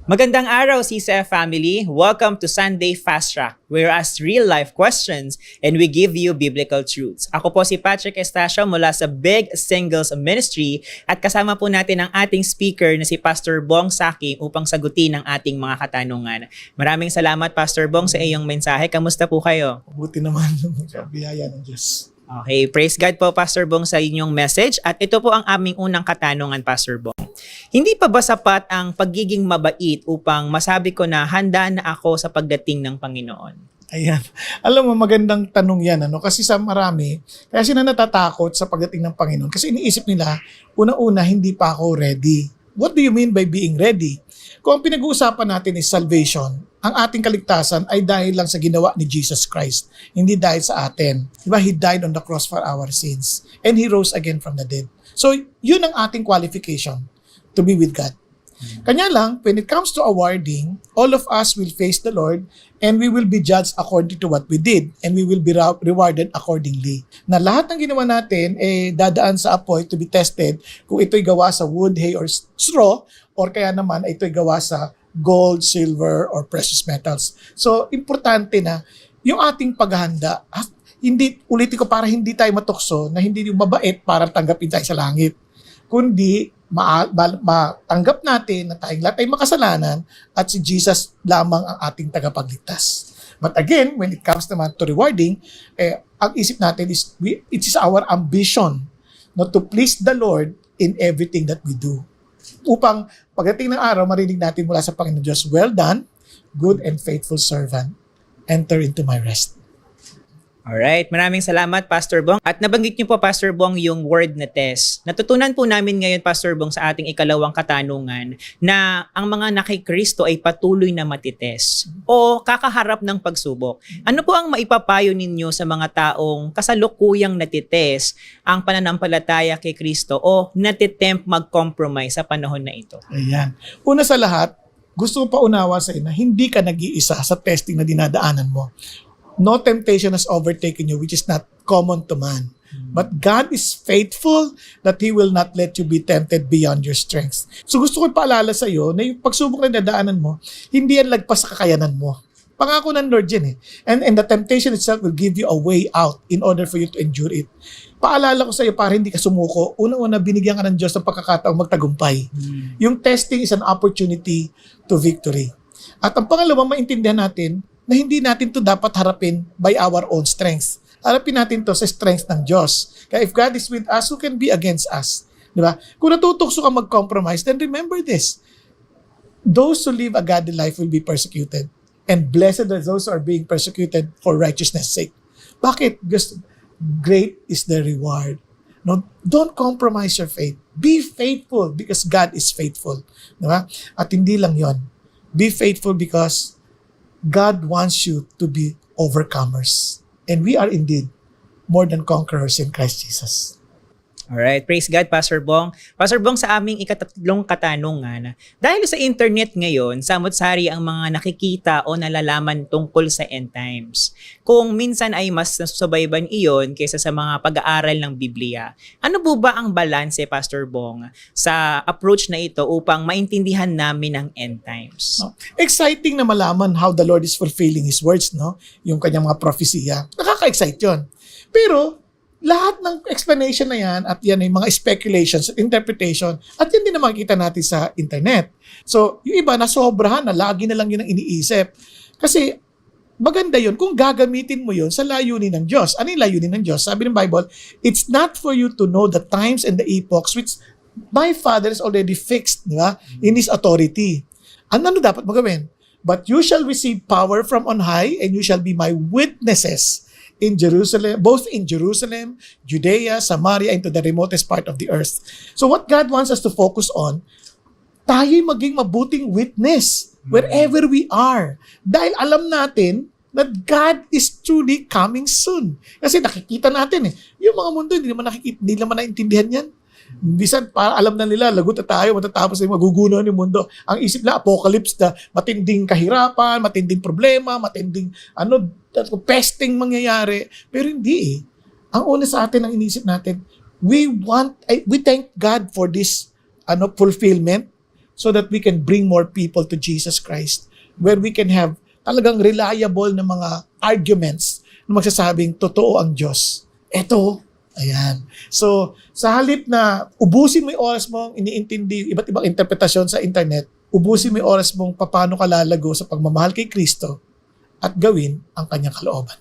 Magandang araw, CCF family. Welcome to Sunday Fast Track, where we ask real-life questions and we give you biblical truths. Ako po si Patrick Estacio mula sa Big Singles Ministry at kasama po natin ang ating speaker na si Pastor Bong Saki upang sagutin ang ating mga katanungan. Maraming salamat, Pastor Bong, sa iyong mensahe. Kamusta po kayo? Buti naman sa biyaya ng Diyos. Okay, praise God po, Pastor Bong, sa inyong message. At ito po ang aming unang katanungan, Pastor Bong. Hindi pa ba sapat ang pagiging mabait upang masabi ko na handa na ako sa pagdating ng Panginoon? Ayan. Alam mo, magandang tanong yan. Kasi sa marami, kaya sila natatakot sa pagdating ng Panginoon. Kasi iniisip nila, una-una, hindi pa ako ready. What do you mean by being ready? Kung ang pinag-uusapan natin is salvation, ang ating kaligtasan ay dahil lang sa ginawa ni Jesus Christ. Hindi dahil sa atin. Diba? He died on the cross for our sins. And He rose again from the dead. So, yun ang ating qualification to be with God. Kanya lang, when it comes to awarding, all of us will face the Lord and we will be judged according to what we did and we will be rewarded accordingly. Na lahat ng ginawa natin dadaan sa apoy to be tested kung ito'y gawa sa wood, hay, or straw, or kaya naman ito'y gawa sa gold, silver, or precious metals. So, importante na yung ating paghahanda, hindi, ulitin ko, para hindi tayo matukso, na hindi yung mabait para tanggapin tayo sa langit, kundi matanggap natin na tayong lahat ay makasalanan at si Jesus lamang ang ating tagapagligtas. But again, when it comes naman to rewarding, ang isip natin is, it is our ambition not to please the Lord in everything that we do. Upang pagdating ng araw, marinig natin mula sa Panginoon Diyos, well done, good and faithful servant, enter into my rest. Alright, maraming salamat, Pastor Bong. At nabanggit niyo po, Pastor Bong, yung word na test. Natutunan po namin ngayon, Pastor Bong, sa ating ikalawang katanungan na ang mga nakikristo ay patuloy na matitest o kakaharap ng pagsubok. Ano po ang maipapayo ninyo sa mga taong kasalukuyang natitest ang pananampalataya kay Kristo o natitempt mag-compromise sa panahon na ito? Ayan. Una sa lahat, gusto ko pa unawa sa na hindi ka nag-iisa sa testing na dinadaanan mo. No temptation has overtaken you which is not common to man. But God is faithful that He will not let you be tempted beyond your strength. So gusto ko paalala sa iyo na yung pagsubok na dadaanan mo, hindi yan lagpas sa kakayanan mo. Pangako ng Lord yan eh. And the temptation itself will give you a way out in order for you to endure it. Paalala ko sa iyo para hindi ka sumuko, unang-una binigyan ka ng Diyos ng pagkakataong magtagumpay. Yung testing is an opportunity to victory. At ang pangalawa, maintindihan natin na hindi natin to dapat harapin by our own strength. Harapin natin to sa strength ng Diyos. Kaya if God is with us, who can be against us? Di ba? Kung natutukso ka mag-compromise, then remember this. Those who live a godly life will be persecuted. And blessed are those who are being persecuted for righteousness' sake. Bakit? Because great is the reward. No, don't compromise your faith. Be faithful because God is faithful. Di ba? At hindi lang yon. Be faithful because God wants you to be overcomers. And we are indeed more than conquerors in Christ Jesus. Alright, praise God, Pastor Bong. Pastor Bong, sa aming ikatatlong katanungan, dahil sa internet ngayon, samot-sari ang mga nakikita o nalalaman tungkol sa end times. Kung minsan ay mas nasusubayban iyon kaysa sa mga pag-aaral ng Biblia, ano po ba ang balanse, Pastor Bong, sa approach na ito upang maintindihan namin ang end times? No? Exciting na malaman how the Lord is fulfilling His words, no? Yung kanyang mga propesya. Nakaka-excite yun. Pero, lahat ng explanation na yan at yan ay mga speculations at interpretation at yan din na makikita natin sa internet. So, yung iba nasobrahan na lagi na lang yun ang iniisip. Kasi, maganda yun kung gagamitin mo yun sa layunin ng Diyos. Ano yung layunin ng Diyos? Sabi ng Bible, it's not for you to know the times and the epochs which my Father is already fixed, di ba? In His authority. Ano dapat magawin? But you shall receive power from on high and you shall be my witnesses in Jerusalem, both in Jerusalem, Judea, Samaria, and to the remotest part of the earth. So what God wants us to focus on, tayo'y maging mabuting witness wherever we are. Dahil alam natin that God is truly coming soon. Kasi nakikita natin yung mga mundo, hindi naman nakikita, hindi naman naintindihan yan. Bisan para alam na nila, lagot na tayo, matatapos na magugunaw ng mundo. Ang isip na apocalypse na matinding kahirapan, matinding problema, matinding pesting mangyayari. Pero hindi eh. Ang una sa atin ang inisip natin, we thank God for this fulfillment so that we can bring more people to Jesus Christ, where we can have talagang reliable na mga arguments na magsasabing totoo ang Diyos. Eto, ayan. So, sa halip na ubusin mo yung oras mong iniintindi iba't ibang interpretasyon sa internet, ubusin mo yung oras mong paano ka lalago sa pagmamahal kay Kristo at gawin ang kanyang kalooban.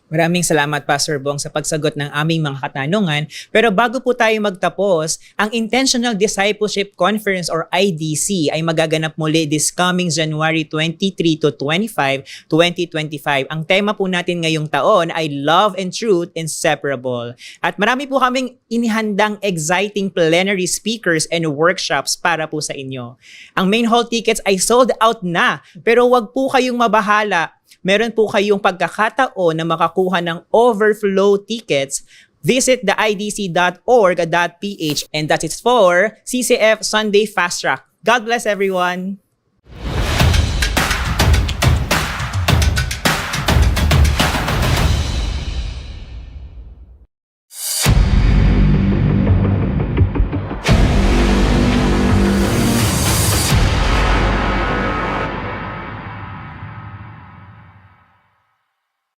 Maraming salamat, Pastor Bong, sa pagsagot ng aming mga katanungan. Pero bago po tayo magtapos, ang Intentional Discipleship Conference or IDC ay magaganap muli this coming January 23 to 25, 2025. Ang tema po natin ngayong taon ay Love and Truth Inseparable. At marami po kaming inihandang exciting plenary speakers and workshops para po sa inyo. Ang main hall tickets ay sold out na, pero wag po kayong mabahala. Meron po kayong pagkakataon na makakuha ng overflow tickets. Visit the idc.org.ph and that is for CCF Sunday Fast Track. God bless everyone!